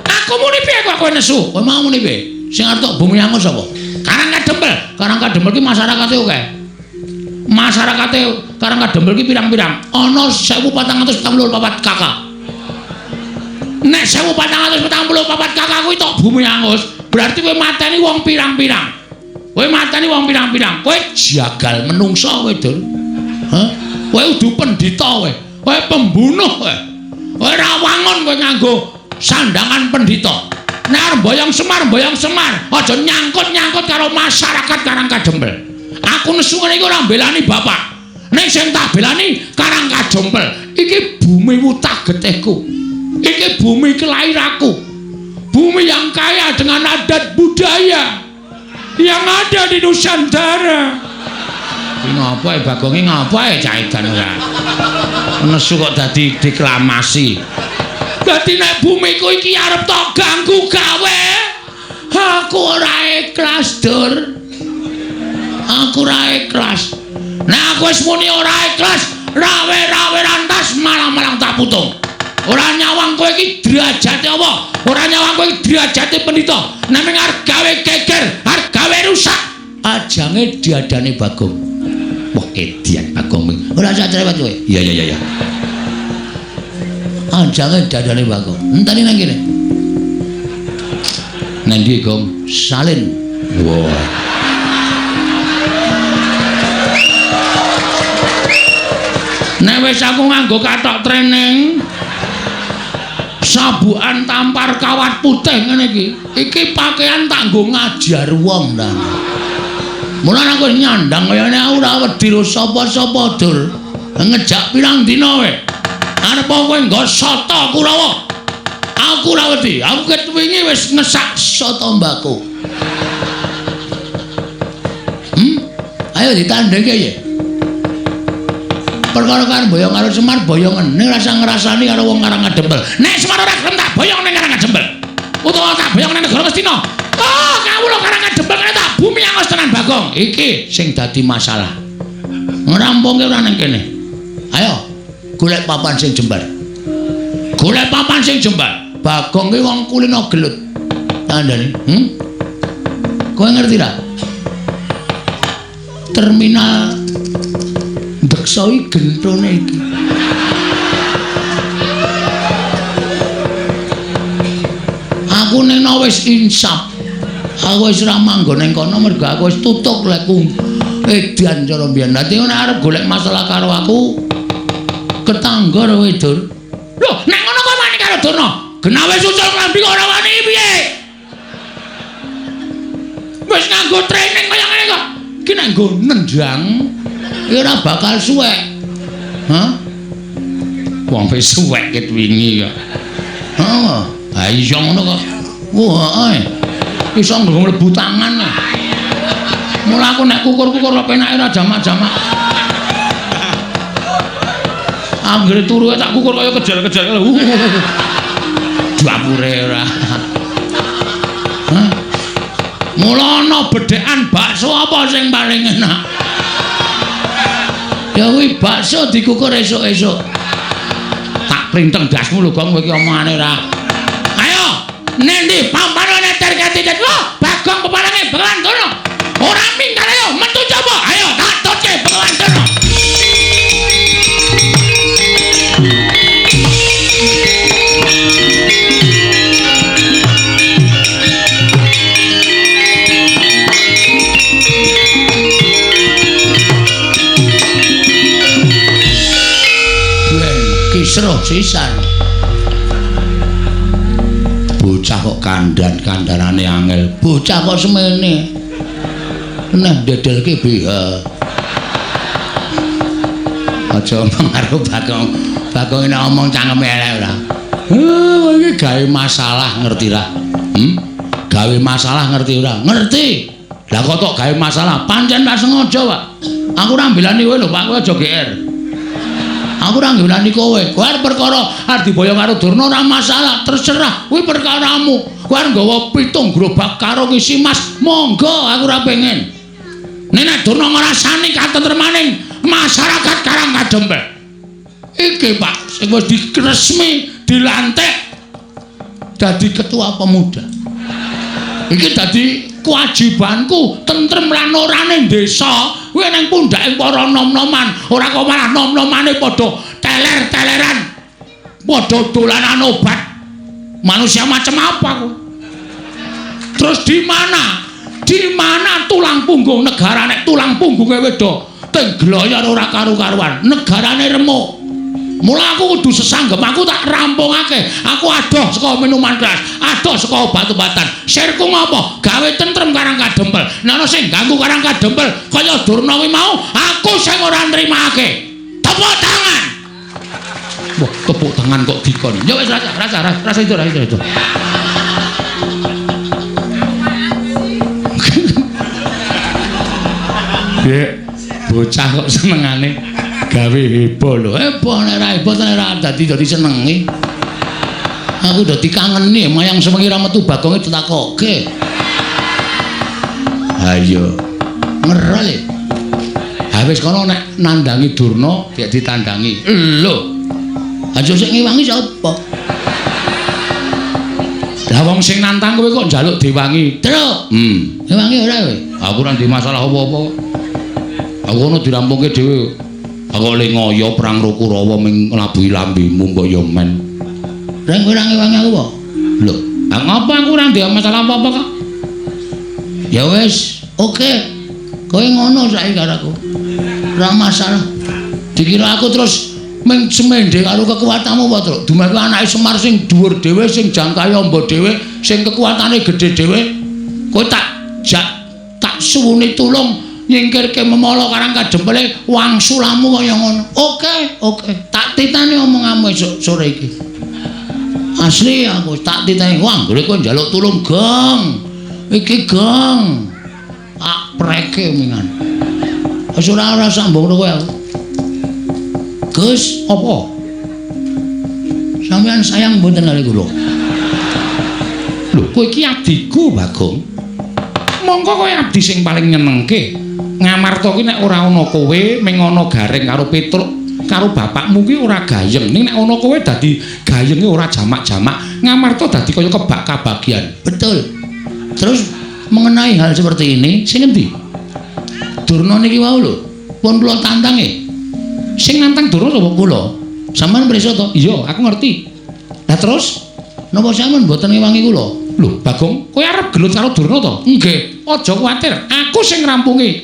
[SPEAKER 1] Aku muni piye kok kowe nesu? Kowe mau muni piye? Sing arep bumi angus sapa? Karang Kadempel. Karang Kadempel ki masyarakate akeh. Masyarakate Karang Kadempel ki pirang-pirang? Ana 1444 kakak. Nek 1444 kakak kuwi tok bumi angus, berarti kowe mateni wong pirang-pirang. Kowe mateni wong pirang-pirang. Kowe jagal menungso kowe, Dur. Hah? Kowe udu pendhita kowe. Kowe pembunuh kowe. Kowe rawangon kowe nganggo sandangan pendhita. Nek arep boyong Semar, aja nyangkut-nyangkut karo masyarakat Karang Kadempel. Aku nesu ngene iki ora mbelani bapak. Nek sing tak belani Karang Kadempel. Iki bumi tak getihku. Iki bumi kelahiranku. Bumi yang kaya dengan adat budaya yang ada di Nusantara. Iki ngapa ya Bagonge ngapa ya caitan ora? Nesu kok dadi deklamasi. Dadi nek bumiku iki arep tok ganggu gawe. Aku ora ikhlas, Dur. Aku ora ikhlas. Nek aku wis muni ora ikhlas, rawe-rawe rantas malang-malang tak putung. Ora nyawang kowe iki derajate apa? Ora nyawang kowe iki derajate pendhita. Nek mung arep gawe geger, arep gawe rusak, ajange diadane Bagong. Wah, edian Bagong. Ora usah cerewet kowe. Iya. Ajange diadane Bagong. Enteni nang kene. Nang ndi, Gong? Salin. Wah. Nek wis aku nganggo kathok training sabukan tampar kawat putih ngene iki pakaian tak nggo ngajar wong ta. Mulane aku nyandang kaya ngene aku ora wedi sapa-sapa, Dur. Ngejak pirang dina kowe. Arep kowe nggo soto Kurawa. Aku ora wedi. Aku ket wingi wis ngesak soto mbako. Ayo ditandheke ya. Perkara kan boyong karo Semar boyongen ning rasa ngrasani karo wong Karang Kadempel. Nek Semar ora gelem tak boyong ning Karang Kadempel. Utawa tak boyong ning negara Ngastina. Oh, kawula Karang Kadempel kene tak bumi angus tenan Bagong. Iki sing dadi masalah. Ngerampungke ora ning kene. Ayo, golek papan sing jembar. Golek papan sing jembar. Bagong ki wong kulino gelut. Tandane, Kowe ngerti ra? Terminal Deksa iki gentone iki. Aku nena wis insap. Aku wis ora manggon ning kono mergo aku wis tutuk lekku. Edan cara mbiyen. Dadi nek arep golek masalah karo aku ketangga karo wedon. Lho, nek ngono kok wani karo Durna? Genawe susul klambi kok ora wani piye? Wis nganggo training kaya ngene kok. Iki nek nggo nendang iki ora bakal suwek. Hah? Wong wis suwek ket wingi kok. Heeh. Ha iya ngono kok. Wah, iso mlebu tangan. Mula aku nek kukur-kukur kok penake ra jamak-jamak. Anggere turu tak kukur kaya kejar-kejar. Dapure ora. Hah? Mula ana bedhekan bakso apa sing paling enak? Ya kuwi bakso dikukur esuk-esuk. Tak printeng dasmu lho, Gong, kowe iki omongane ra. Nendi pampanane terkati Bagong pepalange Bengawan Durna. Ora minggal ayo metu coba. Ayo tak toce Bengawan Durna. Ben kisruh sisan. Bocah kok kandanane angel. Bocah kok semene. Nah dedelke BH. Aja omong karo Bagong. Bagong nek omong cangkeme elek ora. Kowe iki gawe masalah ngerti ra? Gawe masalah ngerti ora? Ngerti. Lah kok tok gawe masalah, pancen tak sengaja, Pak. Aku ora mbelani kowe lho, Pak, kowe aja GR. Aku ora nggolani kowe. Kowe arep perkara arep diboyo karo Durna ora masalah, terserah. Kuwi perkaramu. Kowe arep nggawa 7 gerobak karo ngisi Mas, monggo aku ora pengen. Nek Durna ngrasani katentremaning masyarakat Karangkadempel. Iki, Pak, sing wis diresmi dilantik dadi ketua pemuda. Iki dadi kewajibanku tentrem lan orane desa. Kuwi ning pundhake para nom-noman, ora kok malah nom-nomane padha teler-teleran, padha dolanan obat. Manusia macam apa ku? Terus di mana? Di mana tulang punggung negara nek tulang punggunge wedok teng gloyor ora karu-karuan, negarane remuk. Mula aku kudu sesanggem, aku tak rampungake. Aku adoh saka minuman keras, adoh saka obat-obatan. Sirku ngopo? Gawe tentrem Karangkadempel. Nek ana sing ganggu Karangkadempel kaya Durna kuwi mau, aku sing ora nrimake. Tepuk tangan. Wah, tepuk tangan kok dikon. Ya wis rasa itu. Dek, bocah kok senengane gawe heboh lho. Heboh nek ra heboh nek ra dadi senengi. Aku dadi kangeni mayang sewengi ra metu Bagonge ditakokke. Ayo. Ngerol. Ha wis kono nek nandangi Durna nek ditandangi. Lho. Aja sik ngiwangi sapa? Lah wong sing nantang kowe kok njaluk diwangi. Truk. Ngiwangi ora kowe? Aku ora ndek masalah apa-apa. Aku ono dirampungke dhewe. Aku le ngoyo perang Rukurawa ming nglabuhi lambimu mbok yo men. Reng kowe ora ngewangi aku apa? Lho, ngapa aku ora ndek masalah apa-apa kok? Ya wis, oke. Kowe ngono saiki karo aku. Ora masalah. Dikira aku terus ming semendhe karo kekuatanmu apa, Truk? Dumeku anake Semar sing dhuwur dhewe, sing jangkae amba dhewe, sing kekuatane gedhe dhewe. Kowe tak suwuni tulung nyingkirke memala Karangkadempele wangsulamu kaya ngono. Oke. Tak titani omonganmu esuk sore iki. Asli aku tak titani. Wah, golek kowe njaluk tulung, Gong. Iki, Gong. Preke mingan. Wis ora sambung kowe aku. Gus, apa? Sampeyan sayang mboten kali kula. Lho, kowe iki adiku, Bagong. Monggo kowe abdi sing paling nyenengke. Ngamarta ki nek ora ana kowe ming ana Gareng karo Petruk karo bapakmu ki ora gayeng. Ning nek ana kowe dadi gayenge ora jamak-jamak. Ngamarta dadi kaya kebak kabagian.
[SPEAKER 3] Betul. Terus mengenai hal seperti ini, sing endi? Durna niki wau lho, pun kula tantange.
[SPEAKER 1] Sing nantang Durna sapa kula?
[SPEAKER 3] Sampeyan prisa to?
[SPEAKER 1] Iya, aku ngerti. Lah terus
[SPEAKER 3] Napa sampeyan mboten ngewangi kula?
[SPEAKER 1] lho, Bagong, kowe arep gelut karo Durna to? Nggih, aja kuwatir. Aku sing ngrampungi.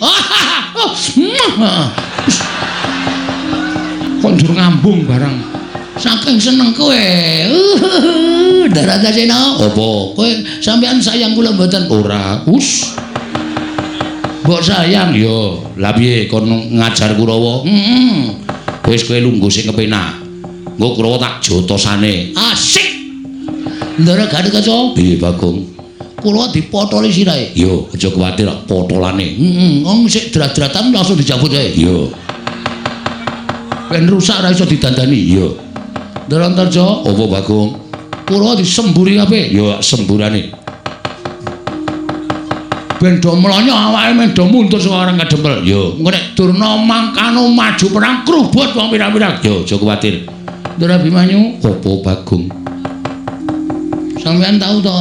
[SPEAKER 1] Kok njur ngambung barang.
[SPEAKER 3] Saking seneng kowe. Darata Sena.
[SPEAKER 1] Apa?
[SPEAKER 3] Kowe sampeyan sayang kula mboten?
[SPEAKER 1] Ora,
[SPEAKER 3] Mbok sayang.
[SPEAKER 1] Yo, lah piye kon ngajar Kurawa? Wis kowe lungguh sing kepenak. Engko Kurawa tak jotosane.
[SPEAKER 3] Asik. Ndara Gatotkaca.
[SPEAKER 1] Piye Bagong?
[SPEAKER 3] Kula dipotoli sirahe.
[SPEAKER 1] Yo, aja kuwatir potolane.
[SPEAKER 3] Wong sik drat-dratan langsung dicabut ae.
[SPEAKER 1] Yo.
[SPEAKER 3] Ben rusak ora iso didandani.
[SPEAKER 1] Yo.
[SPEAKER 3] Ndara Antarja.
[SPEAKER 1] Apa Bagong?
[SPEAKER 3] Kula disemburi kabeh.
[SPEAKER 1] Yo semburane.
[SPEAKER 3] Ben do mlonyo awake men do mundur saka areng kadempel.
[SPEAKER 1] Yo.
[SPEAKER 3] Engko nek Durna mangkano maju perang krubut wong pirang-pirang.
[SPEAKER 1] Yo, aja kuwatir.
[SPEAKER 3] Ndara Bimanyu.
[SPEAKER 1] Apa Bagong?
[SPEAKER 3] Sampeyan tahu to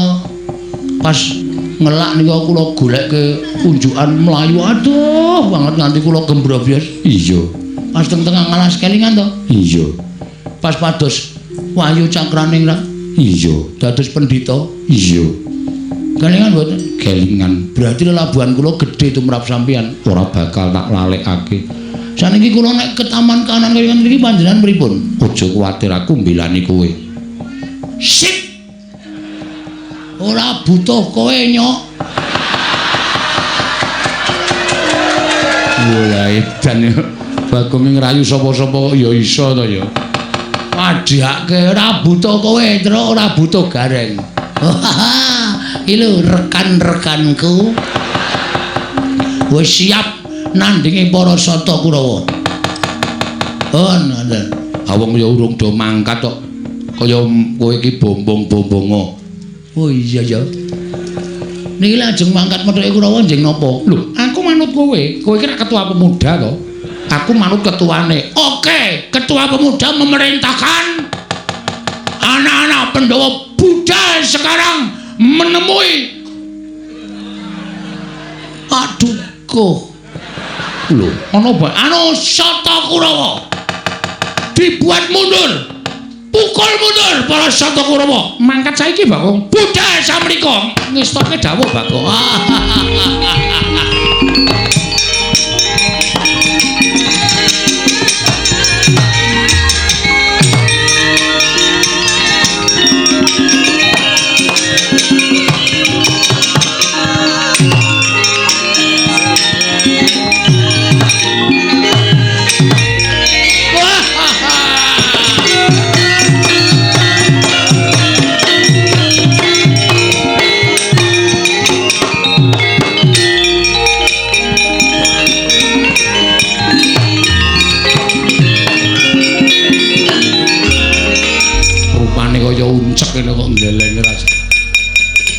[SPEAKER 3] pas ngelak nika kula goleke unjukan Melayu aduh banget nganti kula gembrobyos.
[SPEAKER 1] Iya.
[SPEAKER 3] Pas teng-tengah ngalas kelingan to.
[SPEAKER 1] Iya.
[SPEAKER 3] Pas pados Wahyu Cakraning ra.
[SPEAKER 1] Iya.
[SPEAKER 3] Dados pendhita.
[SPEAKER 1] Iya.
[SPEAKER 3] Kelingan mboten?
[SPEAKER 1] Kelingan.
[SPEAKER 3] Berarti lelabuhan kula gedhe tumrap sampeyan.
[SPEAKER 1] Ora bakal tak lalekake.
[SPEAKER 3] Saniki kula nek ke taman kanan kelingan niki panjenengan pripun?
[SPEAKER 1] Aja kuwatir aku mbelani kowe.
[SPEAKER 3] Sip. Ora butuh kowe nyok.
[SPEAKER 1] Wah, edan ya. Bagong ngrayu sapa-sapa ya iso to ya.
[SPEAKER 3] Padhake ora butuh kowe, terus ora butuh Gareng. Iki lho rekan-rekanku. Wis siap nandingi para Sata Kurawa. Oh, ngoten.
[SPEAKER 1] Awong ya urung do mangkat kok. Kaya kowe iki bombong-bombongo.
[SPEAKER 3] Oh iya ya. Niki lajeng mangkat methuke Kurawa njeng napa?
[SPEAKER 1] Lho, aku manut kowe. Kowe iki ketua pemuda to. Aku manut ketuane.
[SPEAKER 3] Oke, ketua pemuda memerintahkan anak-anak Pandhawa Buddha sekarang menemui aduh kok.
[SPEAKER 1] Lho, ana apa?
[SPEAKER 3] Anu Sata Kurawa dibuat mundur. Pukul mundur para Sata Kurawa.
[SPEAKER 1] Mangkat saiki, Bagong.
[SPEAKER 3] Buddha samrika
[SPEAKER 1] Ngestoke dawuh, Bagong. Kene kok ndeleng ra.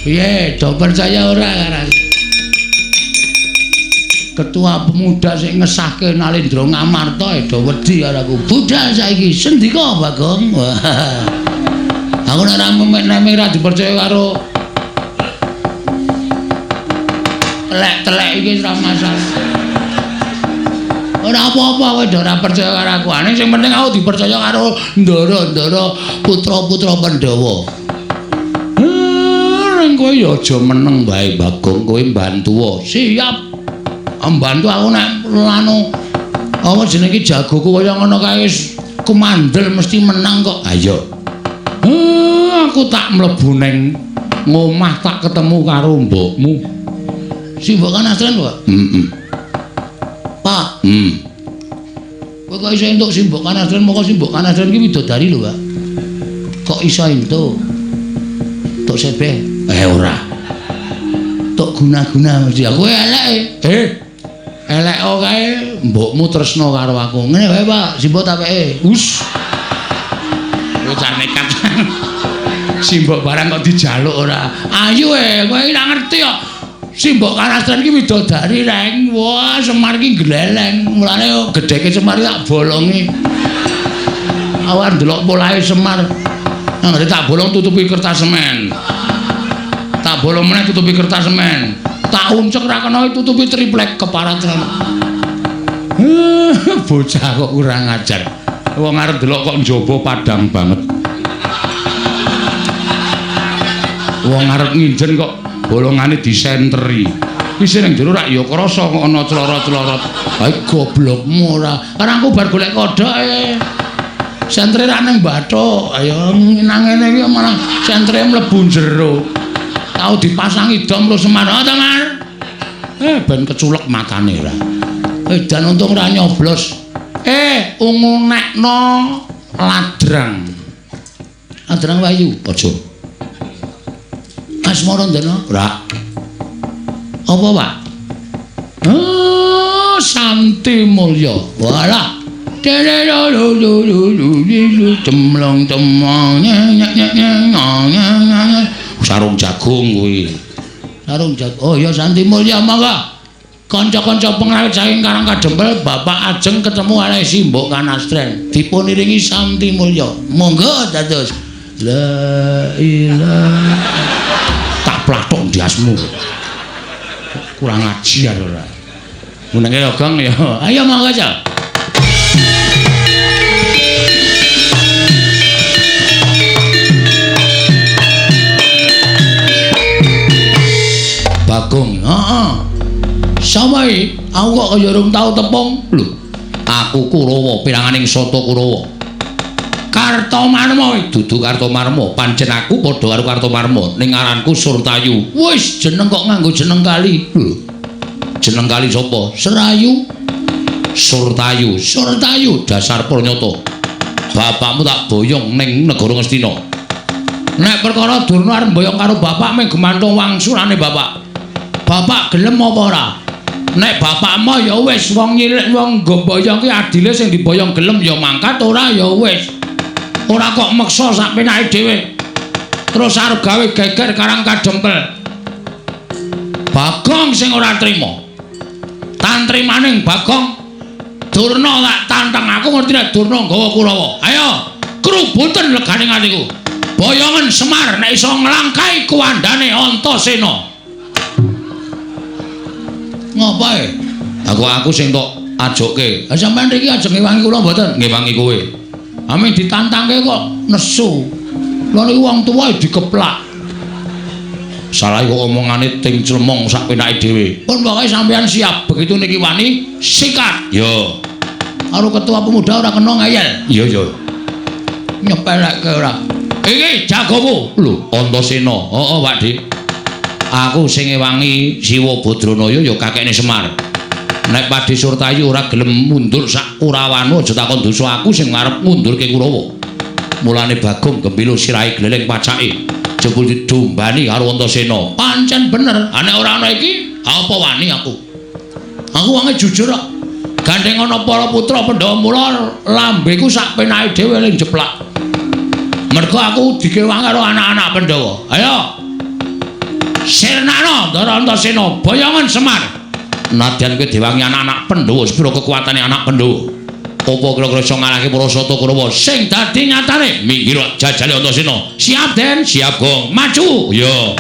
[SPEAKER 3] Piye, do percaya ora karan? Ketua pemuda sing ngesahke Nalendra Ngamarta do wedi karo aku. Buddha saiki sendika, Bagong. Aku nek ora dipercaya karo telek-telek iki ora masalah. Ora apa-apa kowe do ora percaya karo aku. Ning sing penting aku dipercaya karo ndara-ndara putra-putra Pandhawa.
[SPEAKER 1] Ning kowe ya aja meneng bae Bagong, kowe mbantu.
[SPEAKER 3] Siap. Mbantu aku nek anu apa jenenge jagoku kaya ngono kae wis kumandel mesti menang kok.
[SPEAKER 1] Ayo. Aku tak mlebu ning ngomah tak ketemu karo mbokmu.
[SPEAKER 3] Si Mbok Kanastren, Pak?
[SPEAKER 1] Heeh.
[SPEAKER 3] Pak. Kowe kok iso entuk si Mbok Kanastren, moko si Mbok Kanastren iki widodari lho, Pak. Kok iso entuk? Tok sebe.
[SPEAKER 1] Ora.
[SPEAKER 3] Tok guna-guna mesti aku elek.
[SPEAKER 1] Elek kae mbokmu tresno karo aku.
[SPEAKER 3] Ngene wae, Pak, si Mbok tapeke.
[SPEAKER 1] Us. Bocah nekat. Si Mbok barang kok dijaluk ora.
[SPEAKER 3] Ayo kowe ora ngerti kok. Simbok Kanastren iki widodari reng. Wah, Semar iki gleleng. Mulane gedheke Semar tak bolongi. Awan delok polahe Semar. Anggere tak bolong tutupi kertas semen. Tak bolong meneh tutupi kertas semen. Tak uncek ra kena tutupi triplek keparatan. Bocah kok kurang ajar. Wong arep delok kok njaba padang banget. Wong arep nginjen kok bolongane disenteri. Wis ning jero rak ya krasa kok ana clorot-clorot. Ha goblokmu ora. Karena aku bar golek kodoke. Sentre ra ning bathuk. Ayo nang ngene iki malah sentre mlebu jero. Tau dipasangi dom lu Semar. Ha to, Mar? Ben keculek matane ora. Dan untung ra nyoblos. Ungu nekno ladrang. Ladrang Wayu, aja. Asmara ndana? Ora. Apa, Pak? Oh, Santi Mulya. Walah. Cemlong cemong sarung jagung kuwi. Sarung jagung. Oh ya Santi Mulya mangga. Kanca-kanca pengrawit saking Karang Kadempel Bapak ajeng ketemu kalih Simbok Kanastren. Dipun iringi Santi Mulya. Monggo dados. La ilaha. Tak plathok ndiasmu. Kurang ajar ora. Menenge ya Gong ya. Ayo monggo aja. Bagong, samai, aku kok kaya urung tau tepung. Lho, aku Kurawa, piranganing Sata Kurawa. Kartomarma, dudu Kartomarma, pancen aku padha karo Kartomarma, ning aranku Surtayu. Wis, jeneng kok nganggo jeneng kali. Lho. Jeneng kali sapa? Serayu. Surtayu, Surtayu dasar pranyata. Bapakmu tak boyong ning negara Ngastina. Nek perkara Durna arep boyong karo bapak mung gumantung wangsulane bapak. Bapak gelem apa ora? Nek bapakmu ya wis wong nyilik wong ngboyong ki adile sing diboyong gelem ya mangkat ora ya wis. Ora kok meksa sak penake dhewe. Terus arep gawe geger Karang Kadempel. Bagong sing ora trima. Tantrimaning Bagong Durna tak tantang aku ngerti nek Durna nggawa Kurawa. Ayo, krubuten leganing atiku. Boyongan Semar nek iso nglangkai kuwandane Antasena. Ngapae? Aku sing tok ajoke. Ha sampean iki ajeng ngewangi kula mboten? Ngewangi kowe. Amin ditantangke kok nesu. Lha niku wong tuwa dikeplak. Salah kok omongane ting clemong sak penake dhewe. Pun pokoke sampean siap. Begitu niki wani sikat. Yo. Karo ketua pemuda ora kena ngayel. Iya, iya. Nyepelekke ora. Iki jagomu. Lho, Antasena. Heeh, Pakde. Aku sing ngewangi Siwa Badranaya ya kakekne Semar. Nek Pakde Surtayu ora gelem mundur sak Kurawanu aja takon dosa aku sing ngarep mundurke Kurawa. Mulane Bagong gembilo sirahe gleleng pacake. Jebul didombani karo Antasena. Pancen bener, nek ora ana iki apa wani aku. Aku wonge jujur kok. Gandeng ana para putra Pandhawa mula lambeku sak penake dhewe ning jeplak. Mergo aku dikewang karo anak-anak Pandhawa. Ayo. Sirnana Ndara Antasena boyongan Semar. Nadyan kowe diwangi anak-anak Pandhawa sepira kekuatane anak Pandhawa. Apa kira-kira iso ngalahke para Sata Kurawa sing dadi nyatane minggir jajale Antasena. Siap Den, siap Gong. Maju. Yo.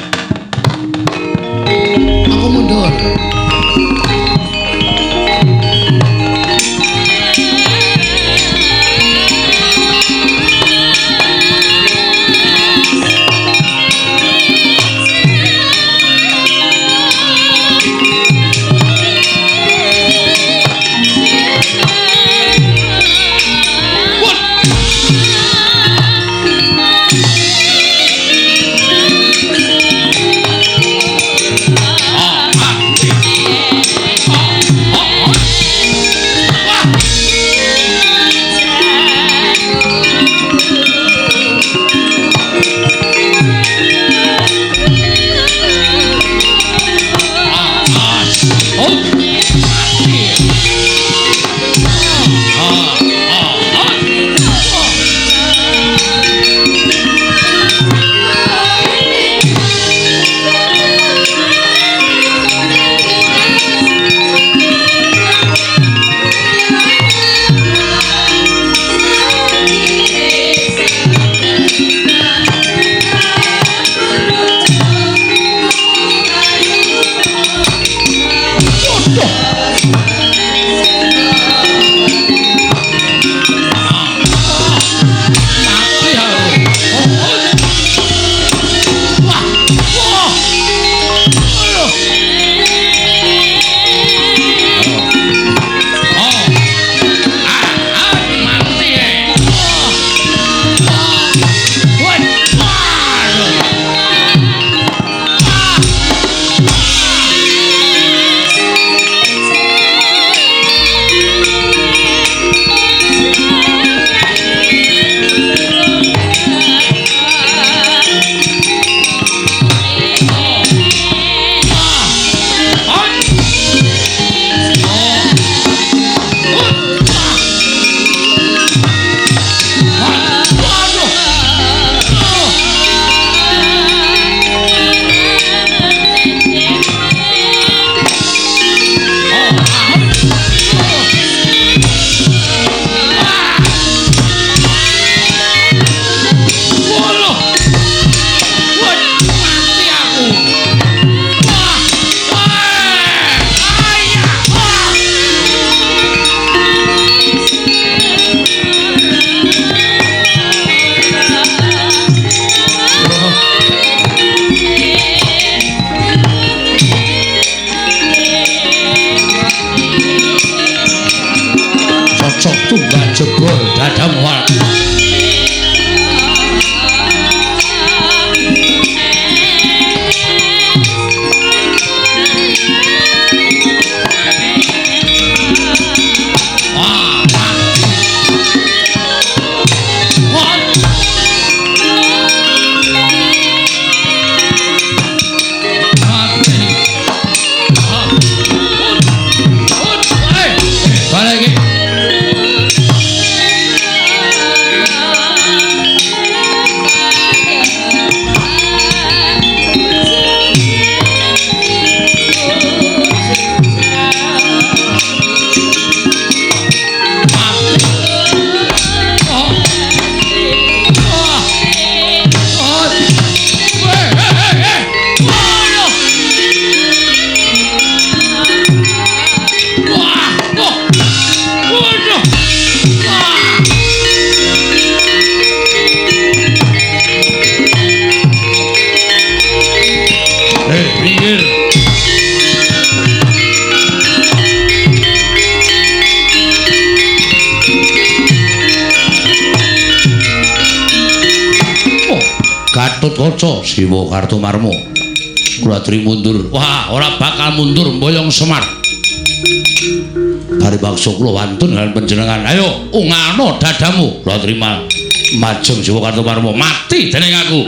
[SPEAKER 3] Aku mundur.
[SPEAKER 1] Gatotkaca Siwa Kartomarma. Kula aturi mundur. Wah, ora bakal mundur mboyong Semar. Paribaksa kula wantun kaliyan panjenengan. Ayo, ungano dadamu. Kula terima majeng Siwa Kartomarma mati dening aku.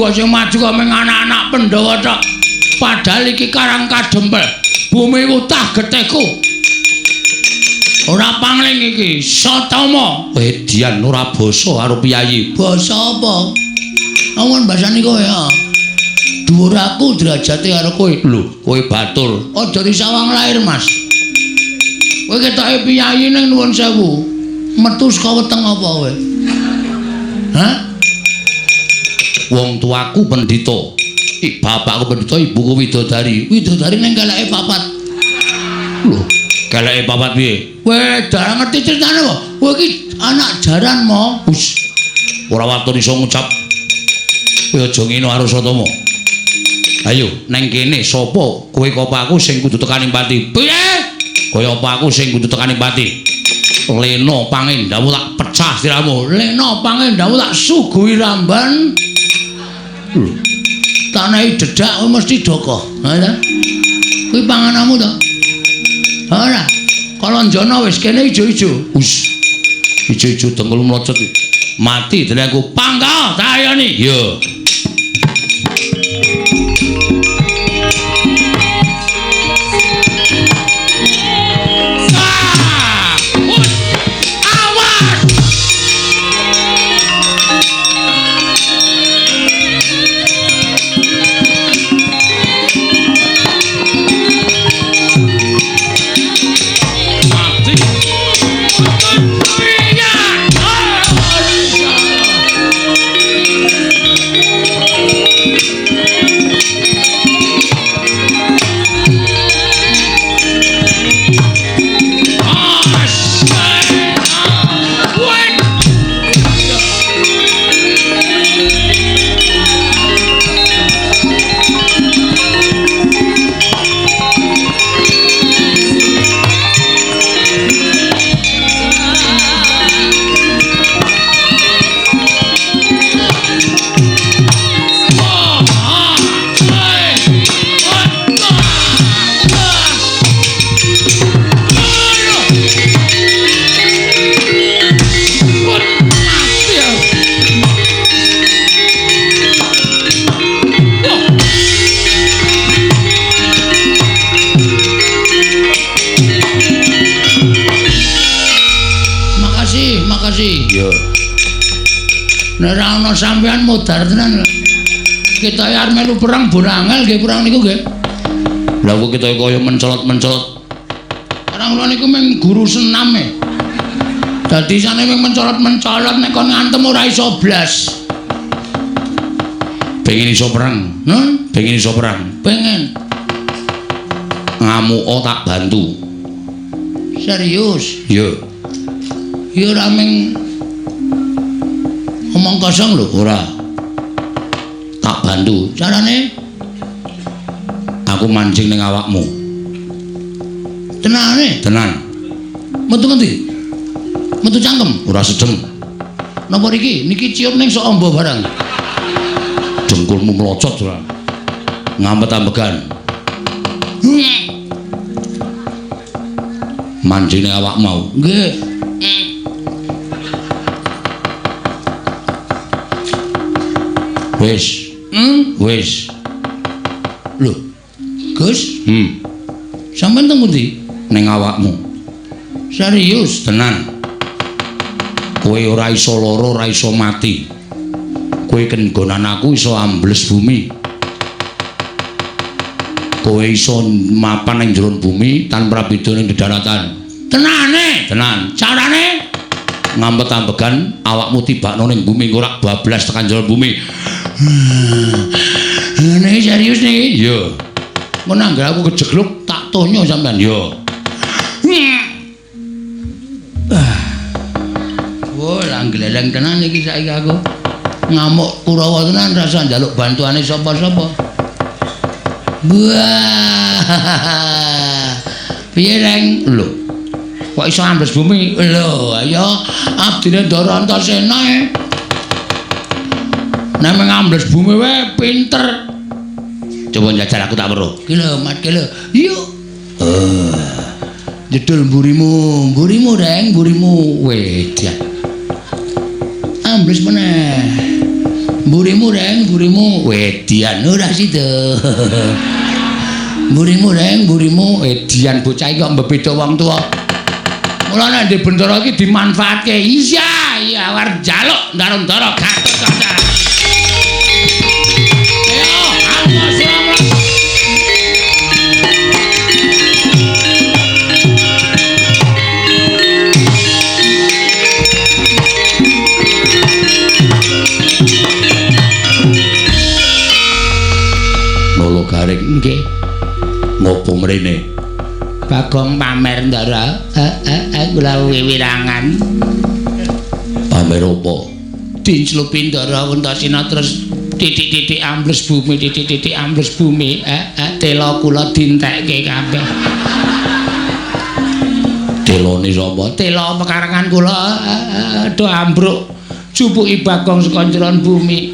[SPEAKER 1] Kok sing maju kok mung anak-anak Pandhawa tok. Padahal iki Karang Kadempel, bumi utah geteku. Ora pangling iki, Satama. Edian ora basa karo piyayi. Basa apa? Amun basani kowe ya. Dhuwur aku derajate karo kowe. Lho, kowe batur. Aja disawang lair, Mas. Kowe ketoke piyayi ning nuwun sewu. Metu saka weteng apa kowe? Hah? Wong tuaku pendhita. Bapakku pendhita, ibuku widodari. Widodari ning keleke papat. Lho, keleke papat piye? Kowe ora ngerti critane kok. Kowe iki anak jaran mo. Wis. Ora watun iso ngucap. Kowe aja ngino karo Satama. Ayo, neng kene sapa kowe apa aku sing kudu tekaning pati? Piye? Kaya apa aku sing kudu tekaning pati? Lena Pangendhamu tak pecah siramu. Lena Pangendhamu tak suguhi ramban. Tanahe dedak mesti doko. Ha ta? Kuwi pangananmu to? Ora. Kalonjana wis kene ijo-ijo. Wis. Ijo-ijo dengkul mlocot iki. Mati dene aku pangka tak ayani. Yo. Sampean modar tenan. Kita arep melu perang bonangel nggih perang niku nggih. Lah kok kita kaya mencolot-mencolot. Karang kula niku mung guru senam e. Dadi sane mung mencolot-mencolot nek kon ngantem ora iso blas. Pengen iso perang, pengen iso perang. Pengen. Ngamuka tak bantu. Serius? Yo. Yo ora mung omong kosong lho, ora. Tak bantu. Carane aku mancing ning awakmu. Tenane? Tenan. Metu ngendi? Metu cangkem? Ora sedeng. Napa niki? Niki ciut ning sok amba barang. Dengkulmu mlocot ora. Ngampet ambegan.
[SPEAKER 3] Manjine awak mau. Nggih. Wis. Wis. Lho. Gus? Sampeyan teng pundi? Ning awakmu. Serius tenan. Kowe ora iso lara, ora iso mati. Kowe kenggonan aku iso ambles bumi. Kowe iso mapan ning jero bumi tanpa beda ning daratan. Tenane, tenan. Carane ngampet-ambekan awakmu tibakno ning bumi ora bablas tekan jero bumi. Ini serius nih? Yo. Mun anggere aku kejegluk tak tonyo sampean yo. Oh, lang gleleng tenan iki saiki aku. Ngamuk Kurawa tenan rasa njaluk bantuane sapa-sapa. Wah. Piye reng? Lho. Kok iso ambles bumi? Lho, ayo abdine Ndara Antasena. Nek ngambles bumi wae pinter. Coba njajal aku tak weruh. Ki lho, mat ki lho. Yo. Jedul mburimu reng, mburimu. Wedya. Ambles meneh. Mburimu reng, mburimu. Wedyan ora sida. Mburimu reng, mburimu. Wedyan bocah iki kok mbebeda wong tuwa. Mulane ndek bendara iki dimanfaatke. Iya, war njaluk Ndara Gatotkaca. Garing nggih. Ngopo mrene? Bagong pamer Ndara. Kula wiwirangan. Pamer apa? Dinclupi Ndara Antasena terus titik-titik ambles bumi, titik-titik ambles bumi. Tela kula dintekke kabeh. Telone sapa? Tela pekarangan kula do ambruk. Jupuki Bagong saka njeron bumi.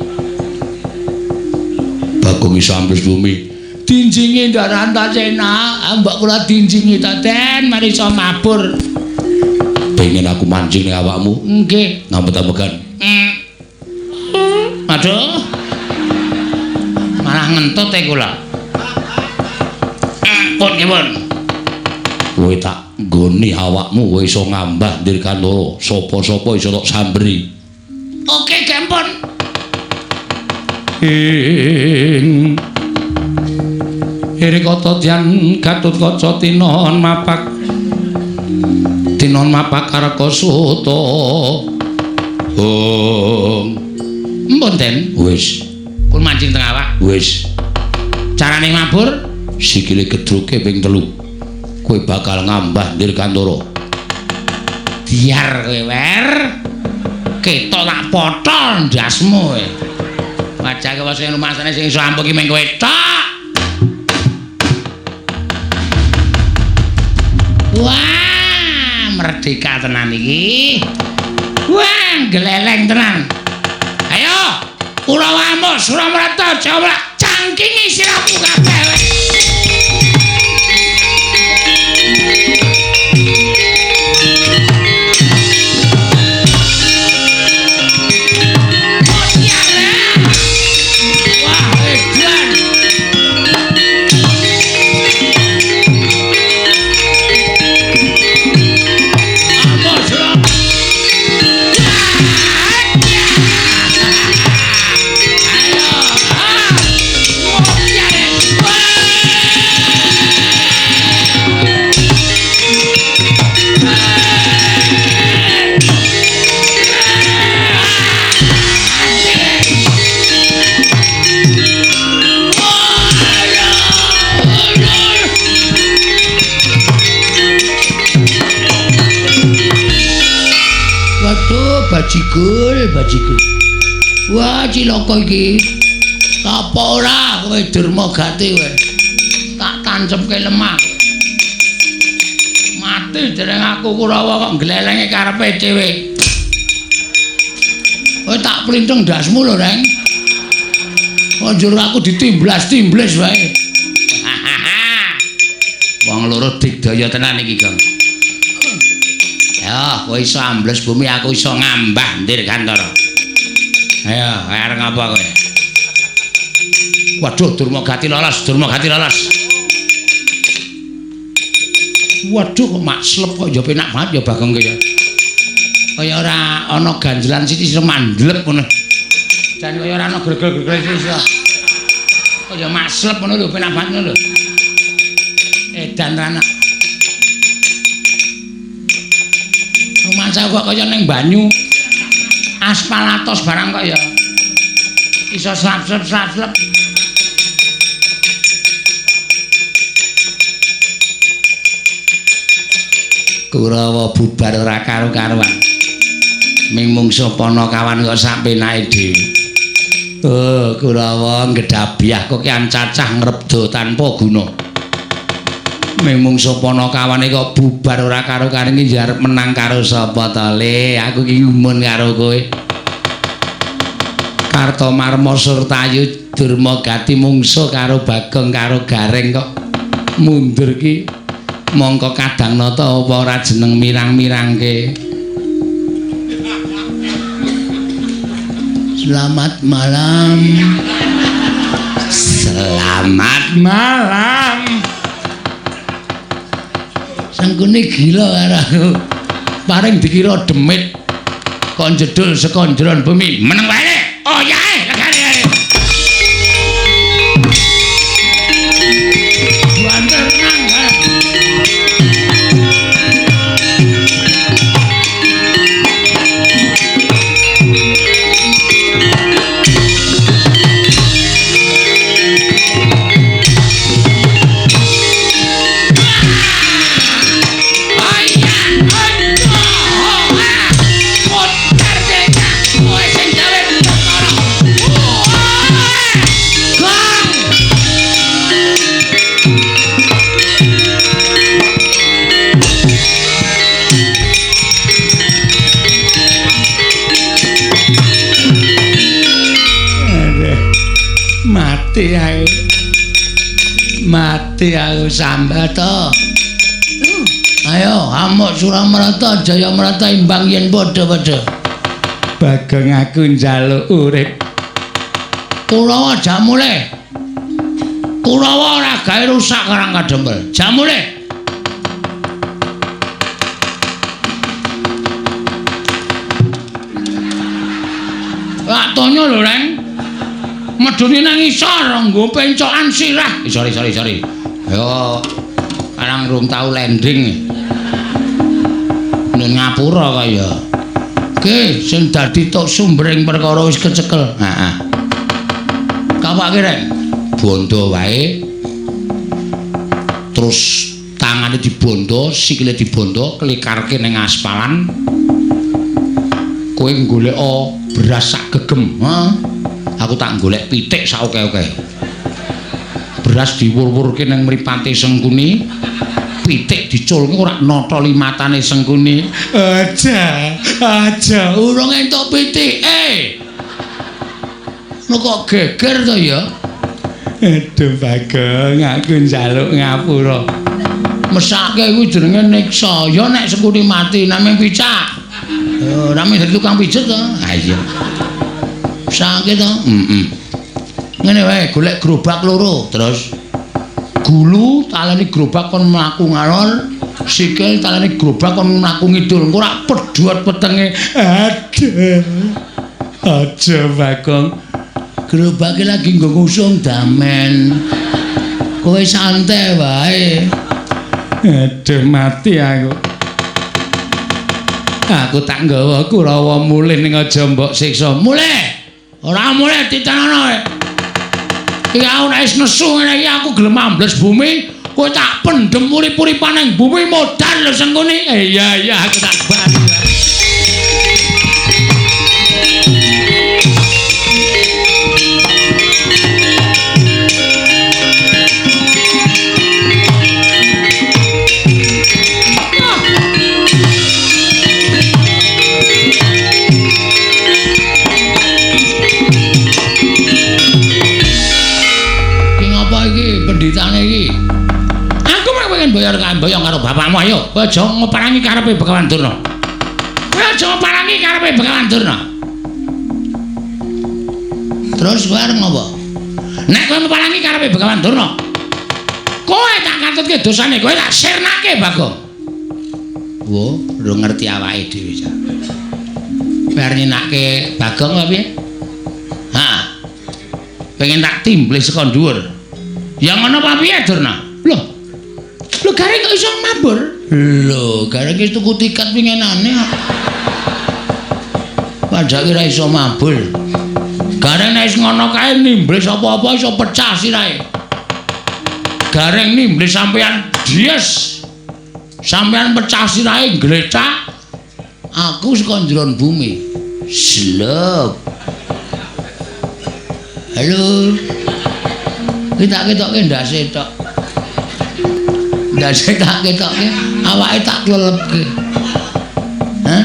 [SPEAKER 3] Bagong iso ambles bumi. Dinjingi Ndara Antasena, mbok kula dinjingi ta Den, mari iso mabur. Pengen aku mancing ning awakmu? Nggih. Ngampet-ambekan. Aduh. Malah ngentut kula. Pun kipun. Kowe tak nggoni awakmu kowe iso ngambah Dirgantara. Sapa-sapa iso tak sambri. Oke, kempun. Irikata Dyan Gatotkaca tinon mapak Karakasuta. Mpun Den, wis. Kul mancing teng awak. Wis. Carane mabur sikile gedruke ping 3. Kowe bakal ngambah Dirgantara. Biar kowe wer. Ketok tak potol ndasmu kowe. Wajake wis sing rumasane sing iso ampuh ki mung kowe tok. Wah, merdeka tenan iki. Wah, gleleng tenan. Ayo, Kurawa Suramarta coba cangkingi siramu kabeh. Bajigul. Wah, cilaka iki. Apa ora kowe Durmagati kowe? Tak tancepke lemah. Mati dereng aku Kurawa kok glelenge karepe dhewe. Kowe tak plinteng dasmu lho, Reng. Kok njur aku ditimblas-timblis wae. Wong loro digdaya tenan iki, Kang.
[SPEAKER 1] Ya, kowe iso ambles bumi, aku iso ngambah ndir Gantara. Ayo, arep ngapa kowe? Waduh, Durmagati lolos, Durmagati lolos. Waduh, kok mak slep kok ya penak banget ya Bagong ki ya. Kaya ora ana ganjelan sithik sing mandlep ngono. Dan kaya ora ana gregel-gregel iso. Kaya mak slep ngono lho, penak banget ngono lho. Edan rana. Rumaca kok kaya ning banyu. Aspal atos barang kok ya. Iso slap-slap. Kurawa bubar ora karo-karuan. Ming mungsuh Panakawan kok sak penake dhewe. Oh, Kurawa nggedabiah kok kian cacah ngrebdo tanpa guna. Ming mungsuh Panakawane kok bubar ora karo-karuan iki arep menang karo sapa to, Le? Aku iki ngumun karo kowe. Kartomarma Surtayu Durmagati mungsuh karo Bagong karo Gareng kok mundur ki. Mongko kadang nata apa ora jeneng mirang-mirangke. Selamat malam. Selamat malam. Sangkune gila karo aku. Paring dikira demit kok jedul saka njron bumi. Meneng wae. Oh ya, legane. Banter nang. Mati aku Sambata. Ayo amuk Suramarata Jayamarata imbang yen padha-padha. Bagong aku njaluk urip. Kurawa jamule. Kurawa ora gawe rusak karang kadempel. Jamule. Lak tonyo lho, Reng. Medune nang isor nggo pencokan sirah. Sorry. Ayo arang rung tau landing. Nun ngapura kaya. Ki sing dadi tok sumbering perkara wis kecekel. Heeh. Kapake Rek. Bondo wae. Terus tangane dibondo, sikile dibondo, klikarke ning aspalan. Kowe golek beras sak gegem, aku tak golek pitik sak oke-oke. Beras diwur-wurke ning mripate Sengkuni, pitik diculke ora nata limatane Sengkuni. Aja, urung entuk pitike. Kok geger to ya? Aduh Bagong, aku njaluk ngapura. Mesake kuwi jenenge niksa. Ya nek Sengkuni mati namung picak. Rame dadi tukang pijet to. Ha iya. Sakit to? Ngene wae, golek gerobak loro, terus gulu taleni gerobak kon mlaku ngalor, sikil taleni gerobak kon mlaku ngidul. Engko ora pedhuat petenge. Aja Bagong. Gerobake lagi nggo ngusung damen. Kowe santai wae. Aduh mati aku. Aku tak nggawa Kurawa mulih ning aja mbok siksa. Mulih. Ora mulih ditanono kowe. Iki aku nek wis nesu ngene iki aku gelem ambles bumi, kowe tak pendhem urip-uripane bumi modal lho Sengkuni. Iya aku tak bali. Penditane iki. Aku pengen bayar boyong karo bapakmu ayo. Aja ngeparangi karepe Begawan Durna.
[SPEAKER 3] aja parangi karepe Begawan Durna. Terus kowe arep ngopo? Nek kowe parangi karepe Begawan Durna, kowe tak katutke dosane, kowe tak sirnake Bagong. Wo, ora ngerti awake dhewe jan. Bar nyinake Bagong apa piye? Ha. Pengen tak timblis saka dhuwur. Ya ngono apa piye, Durna? Loh. Lho gareng kok iso mabur? Lho, gareng wis tuku tiket pingenane. Padahal ora iso mabur. Gareng nek wis ngono kae nimblis apa-apa iso pecah sirahe. Gareng nimblis sampean dies. Sampean pecah sirahe glecak. Aku saka njeron bumi. Slep. Halo. Kita ketoke ndase tok. Ndase tak ketoke, awake tak klelepke. Hah?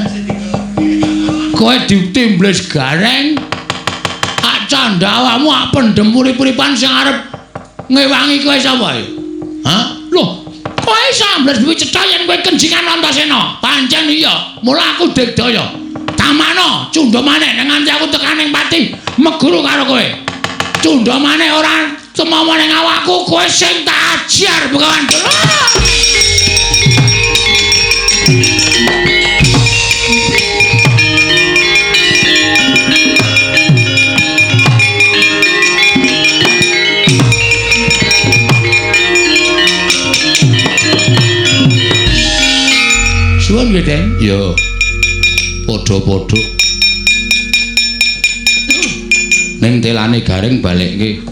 [SPEAKER 3] Kowe ditimbles gareng. Ak candha awakmu ak pendem urip-uripan sing arep ngewangi kowe sapa? Hah? Loh, kowe sambles duwe cetha yen kowe kenjingan Antasena. Pancen iya, mula aku digdaya. Tamano, cundha maneh nganti aku tekaning pati meguru karo kowe. Cundha maneh ora temomo ning awakku, kowe sing tak ajar Begawan Durna. Suwun nggih, Den. Ya. Padha-padha. Ning telane gareng balekke.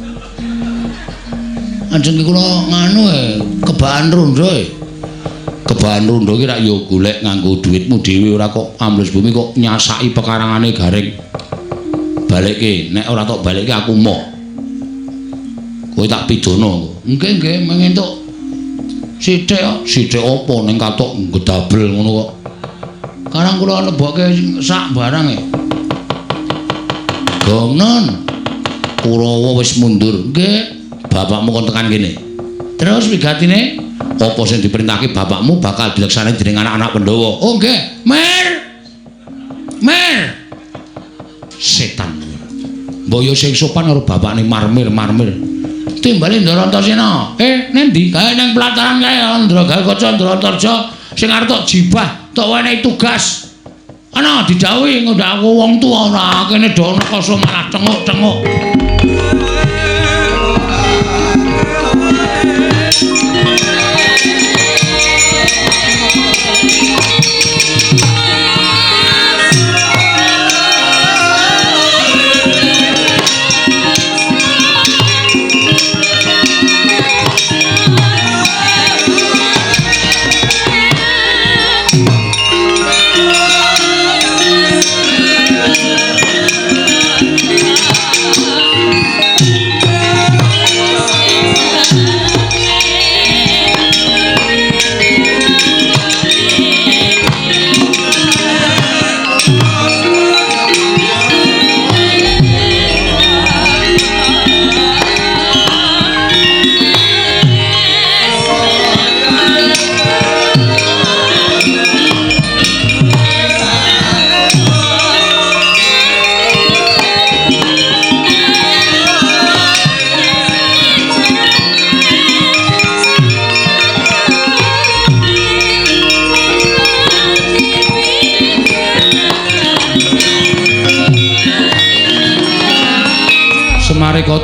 [SPEAKER 3] Ajeng iki kula nganu kebaan rondo Kebaan rondo ki rak ya golek nganggo dhuwitmu dhewe ora kok ambles bumi kok nyasaki pekarangane gareng. Balekke, nek ora tok balekke aku moh. Kowe tak pidana. Nggih, nggih, mengentuk sithik kok. Sithik apa ning katok gedabel ngono kok. Karang kula lebokke sak barang e. Gongnon. Kurawa wis mundur. Nggih. Bapakmu kon tekan kene. Terus wigatine apa sing diperintahke bapakmu bakal dilaksanakan dening anak-anak Pandhawa. Oh nggih, Mer. Mer. Setan. Mbok yo sing sopan karo bapakne marmir. Timbali Ndara Antasena. Nendi? Kae nang pelataran kae Andraga Kaca Andratarja sing arep tok jibah, tok wenehi tugas. Ana didhawuhi ngondak aku wong tuwa ora kene do ana koso malah cenguk-cenguk.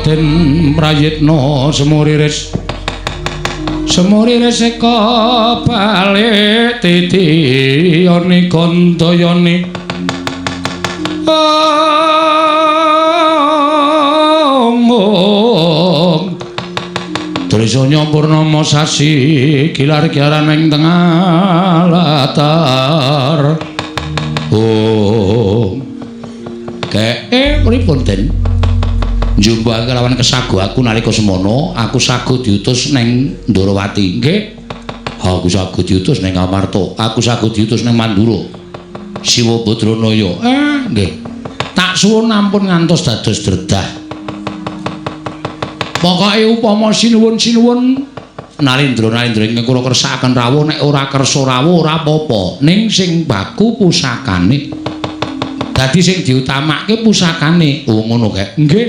[SPEAKER 3] Den prayitna semuriris eka balik titiyane gandayane Trisanya purnama sasi kilar-kilaran ing tengah latar pripun Den? Njumbuhake kelawan kesagu aku nalika semana aku sagu diutus ning Ndarawati. Nggih. Aku sagu diutus ning Amarta. Aku sagu diutus ning Mandura. Siwa Badranaya. Nggih. Tak suwun ampun ngantos dados dredah. Pokoke upama sinuwun
[SPEAKER 1] Narendra ing kula kersakaken rawuh nek ora kersa rawuh ora apa-apa ning sing baku pusakane dadi sing diutamake pusakane ngono kae nggih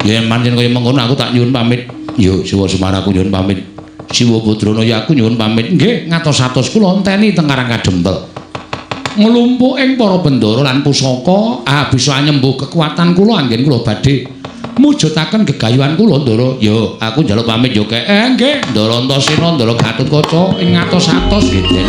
[SPEAKER 1] yen pancen kaya mengkono aku tak nyuwun pamit yo Siwa Semar aku nyuwun pamit Siwa Pudrana ya aku nyuwun pamit nggih ngatos-atos kula enteni teng Karang Kadempel nglumpuk ing para bendara lan pusaka bisa nyembuh kekuatan kula anggen kula badhe mujudaken gegayuhan kula Ndara. Yo, aku njaluk pamit yo kek. Nggih, Ndara Antasena, Ndara Gatotkaca ing atos-atos nggih.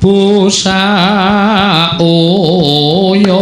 [SPEAKER 1] busa oyon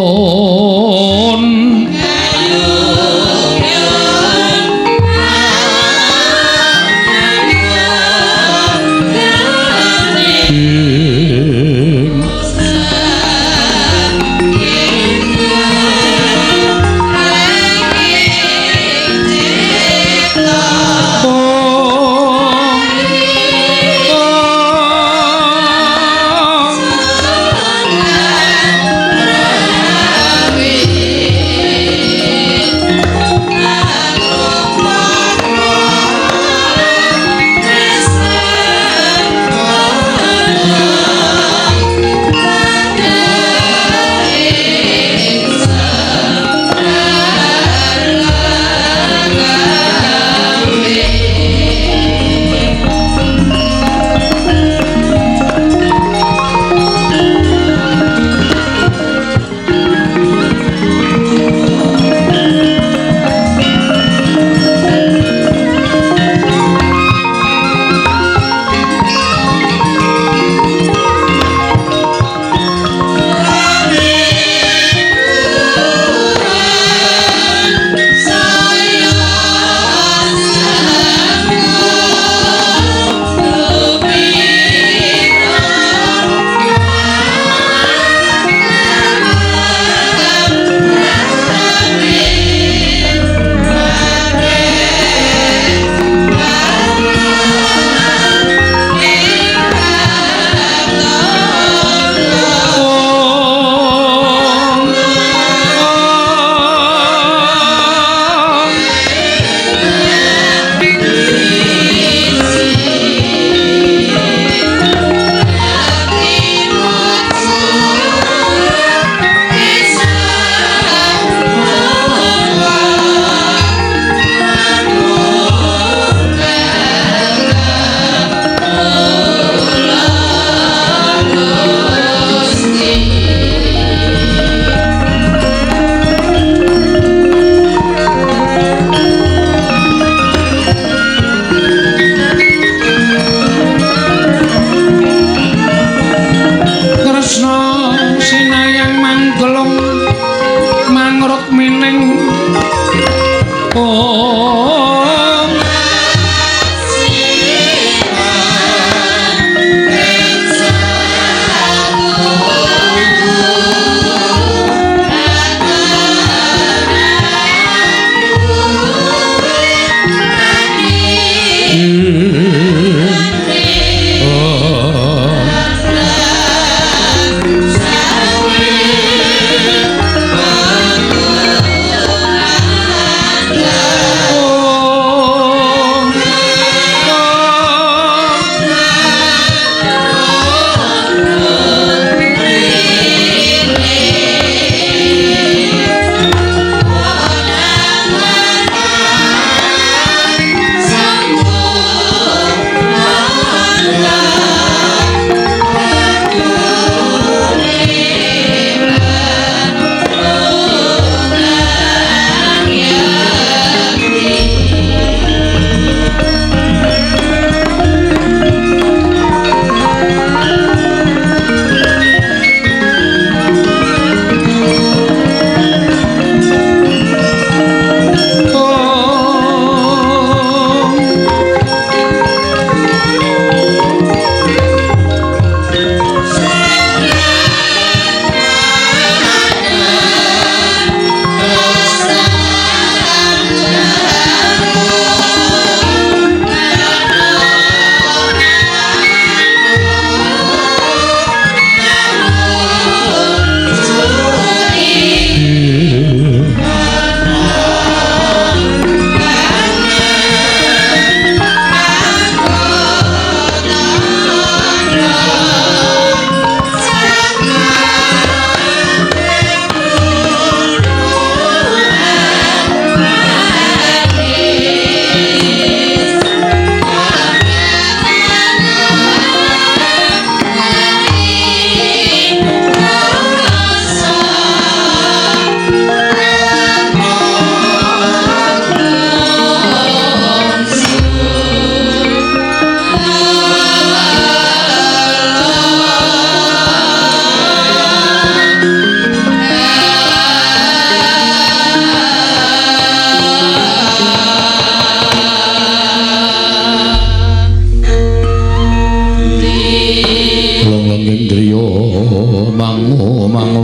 [SPEAKER 3] mangu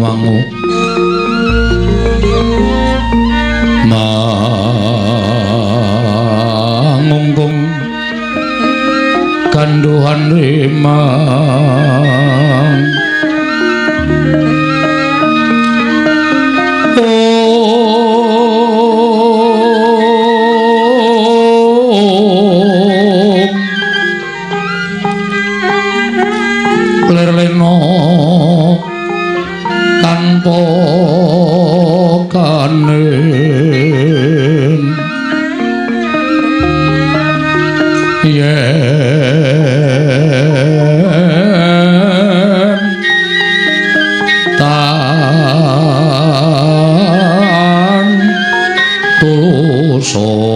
[SPEAKER 3] mangunggung kanduhan remang lerleno tanpa kanen yen tan tuso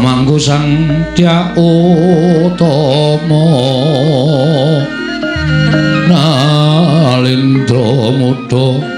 [SPEAKER 3] hamangku sang Tya Utama Nalindra Muda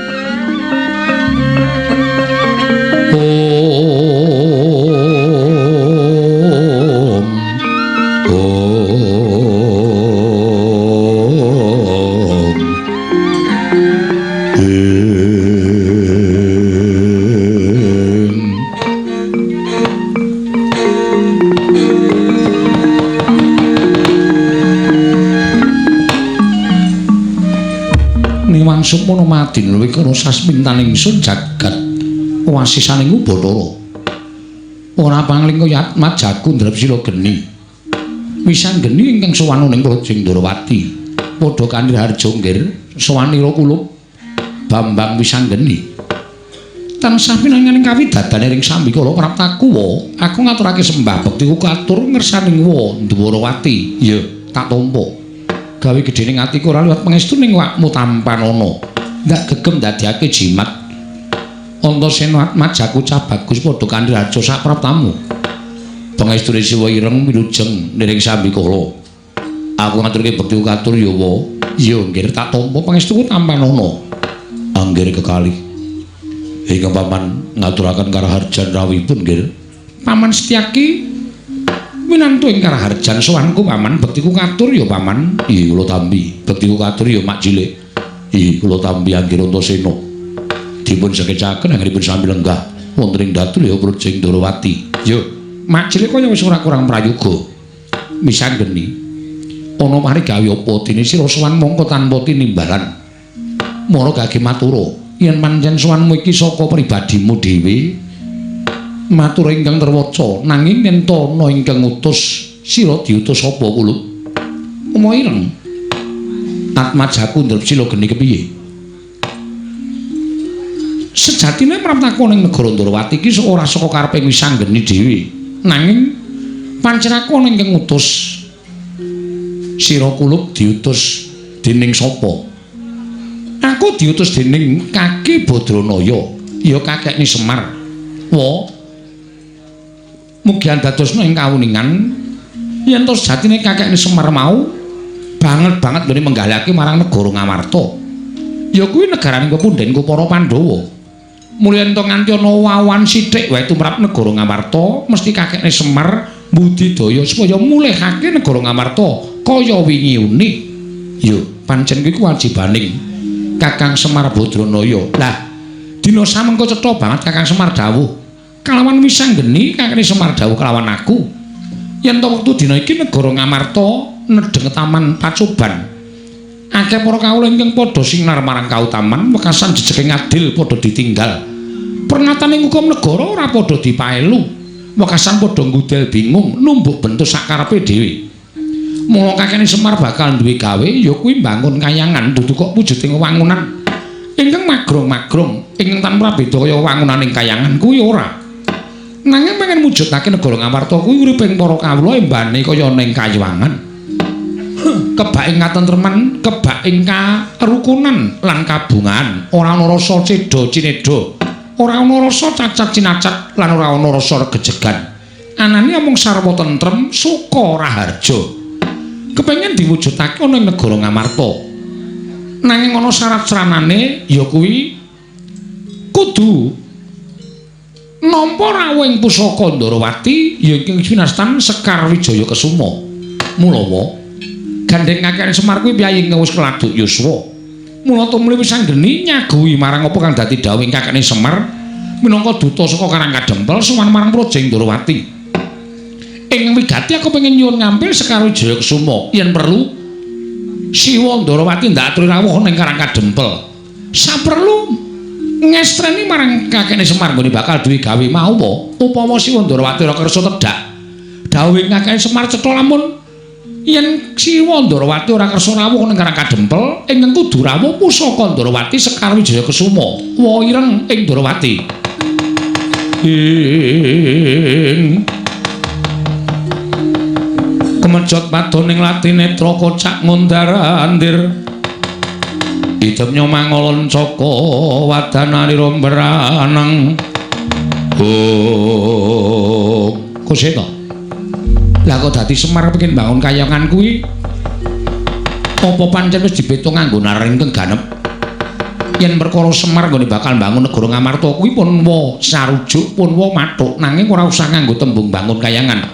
[SPEAKER 3] Sukmono Madin luwih kana sasmintaning ingsun jagat wasisaning Bathara ora pangling kaya Atmat Jaku Ndrapsila geni wisanggeni ingkang sowan ning Projing Ndrawati padha kanthi harja nggir sowanira kula Bambang Wisanggeni tansah pinanganing kawidadane ring Sambikala Praptakuwa aku ngaturake sembah bektiku katur ngersaning wa Ndrawati ya tak tampa gawe gedhening atiku ora liwat pangestu ning wakmu tampanana ndak gegem dadiake jimat Antasena Atmat Jaku cah bagus padha kanthi raja sak praptamu pangestune siwa ireng wilujeng ning Sambikala aku ngaturke bektiku katur ya wa ya nggih tak tampa pangestuku tampanana anggere kekalih ingkang paman ngaturaken karaharjan rawuhipun nggih paman Setyaki minangka ing karaharjan sowanku paman bektiku katur ya paman iya kula tampi bektiku katur ya mak cilik iya kula tampi anggir Antasena dipun sekecaken anggenipun sami lenggah wonten ing Datul ya Projing Ndrawati yo mak cilik kaya wis ora kurang prayoga misanggeni ana mari gawe apa dene sira sowan mongko tanpa tinimbalan mara gage matura yen pancen sowanmu iki saka pribadimu dhewe matur ingkang terwaca nanging yen ana ingkang utus sira diutus sapa kulup umo ireng Atmat Jaku Ndrapsila geni kepiye sejatine praptaku ning negara Ndrawati iki ora saka kareping Wisanggeni dhewe nanging pancen aku ana ingkang utus sira kulup diutus dening sapa aku diutus dening Kaki Badranaya ya kakekne Semar wa mugi andadosna ing kawuningan yen to sejatine kakekne Semar mau banget nggone menggalake marang negara Ngamarta ya kuwi negaraning pepundhenku para Pandhawa mulya ento nganti ana wawan sithik wae tumrap negara Ngamarta mesti kakekne Semar mbudidaya supaya mulihake negara Ngamarta kaya wingi uni ya pancen kuwi kewajibaning Kakang Semar Badranaya lah dina samengko cetha banget Kakang Semar dawuh kalawan Wisanggeni kakekne Semar dawuh kelawan aku yen to wektu dina iki negara Ngamarta nedheng taman Pacoban akeh para kawula ingkang padha sinar marang kautaman wekasan jejeking adil padha ditinggal pernataning hukum negara ora padha dipaelu wekasan padha ngudel bingung numbuk bentus sakarepe dhewe mula kakekne Semar bakal duwe gawe ya kuwi mbangun kayangan dudu kok wujuding wangunan ingkang magrong-magrong ingkang tanpa beda kaya wangunaning kayangan kuwi ora nanging pengen mujudake negara Ngamarta kuwi uriping para kawula embane kaya ning kayuwangan kebak ing katentreman kebak ing karukunan lan kabungan ora ana rasa cedha cinedha ora ana rasa cacat cinacat lan ora ana rasa regejegan anane omong sarwa tentrem suka raharja kepengin diwujudake ana ing negara Ngamarta nanging ana syarat-syaratane ya kuwi kudu
[SPEAKER 1] nampa rawuhing pusaka Ndarawati ya ing winastan Sekar Wijaya Kesuma. Mulawa gandeng kakek Semar kuwi piyaying wis keladuk yuswa. Mula tumrip sanggeni nyaguhi marang apa kang dadi dawuhing kakekne Semar minangka duta saka Karang Kadempel sowan marang Projeng Ndarawati. Ing wigati aku pengen nyuwun ngambil Sekar Wijaya Kesuma yen perlu Siwa Ndarawati ndak aturi rawuh ning Karang Kadempel. Saperlu ngestreni marang kakekne Semar nggone bakal duwe gawe mau apa upama Siwa Ndarawati ora kersa tedhak dawuhing kakekne Semar cetha lamun yen Siwa Ndarawati ora kersa rawuh ning Karang Kadempel ing kudu rawuh pusaka Ndarawati Sekar Wijaya Kesuma wa ireng ing Ndarawati ing kemejot padoning latinetra kocak ngundarandir idemnya mangolon saka wadanani romberanang kose to lah kok dadi Semar pengen bangun kayangan kuwi apa pancen wis dibeta nganggo naring kang ganep yen perkara Semar nggone bakal bangun negara Ngamarta kuwi pun wa sarujuk pun wa mathuk nanging ora usah nganggo tembung bangun kayangan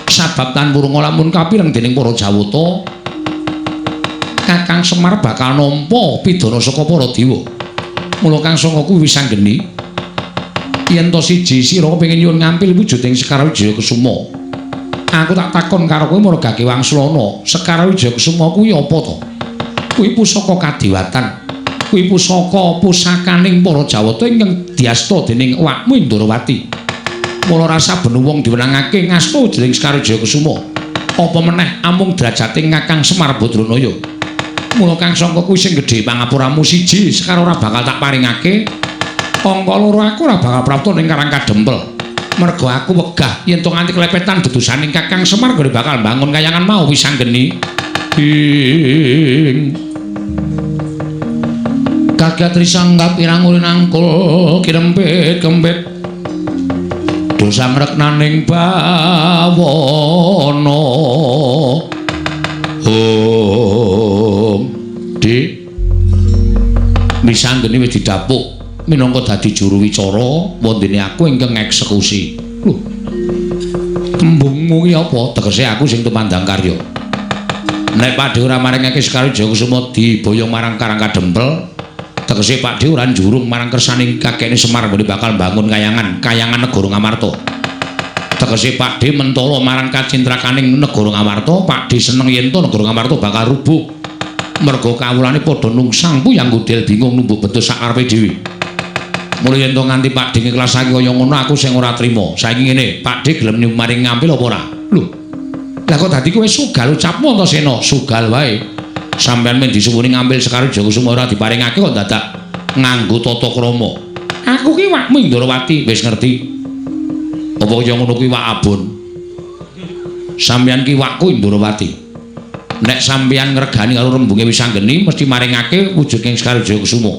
[SPEAKER 1] sabab tan wurung lamun kapireng dening para Jawata Kakang Semar bakal nampa pidana saka para dewa. Mula Kang Sanga kuwi wis sanggeni yen to siji sira kepengin nyuwun ngampil wujuding Sekar Wijaya Kesuma. Aku tak takon karo kowe Margake Wangsulana, Sekar Wijaya Kesuma kuwi apa to? Kuwi pusaka kadewatan. Kuwi pusakaning para Jawata ingkang diasta dening awakmu Ndarawati. Mula rasa ben wong diwenangake ngasta dening Sekar Wijaya Kesuma. Apa meneh amung drajating Kakang Semar Badranaya. Mula Kang Sangka kuwi sing gedhe pangapuramu siji Sekar ora bakal tak paringake. Angka loro aku ora bakal prapta ning Karang Kadempel. Merga aku wegah yen to nganti klepetan dedusaning Kakang Semar gone bakal bangun kayangan mau wis sanggeni. Kagatri sanggap irang ulin angkul kirempit kempit. Dosa ngreknaning bawana. Dik misanggeni wis didapuk minangka dadi juru wicara wondene aku ingkang eksekusi. Lho. Tembungmu ki apa? Tegese aku sing tumandang karya. Nek Pakdhe ora maringake Sekar Wijaya Kesuma diboyong marang Karang Kadempel, tegese Pakdhe ora njurung marang kersaning kakekne Semar nggone bakal bangun kayangan negara Ngamarta. Tegese Pakdhe mentala marang kacintrakaning negara Ngamarta, Pakdhe seneng yen to negara Ngamarta bakal rubuh. Merga kawulane padha nungsang puyang ngudel bingung numbuk bentus sakarepe dhewe. Mula yen to nganti Pakdhe ngiklasake kaya ngono aku sing ora trima. Saiki ngene, Pakdhe gelem maring ngampil apa ora? Lho. Lah kok dadi kowe sugal ucapmu Antasena? Sugal wae. Sampeyan men disuwuni ngambil Sekar Wijaya Kesuma ora diparingake kok dadak nganggo tata krama. Aku ki wakmu Ndarawati wis ngerti. Apa kaya ngono kuwi wak abon? Sampeyan ki wakku Ndarawati. Nek sampeyan ngregani karo rembunge wis anggeni mesti maringake wujuding Sekar Wijaya Kesuma.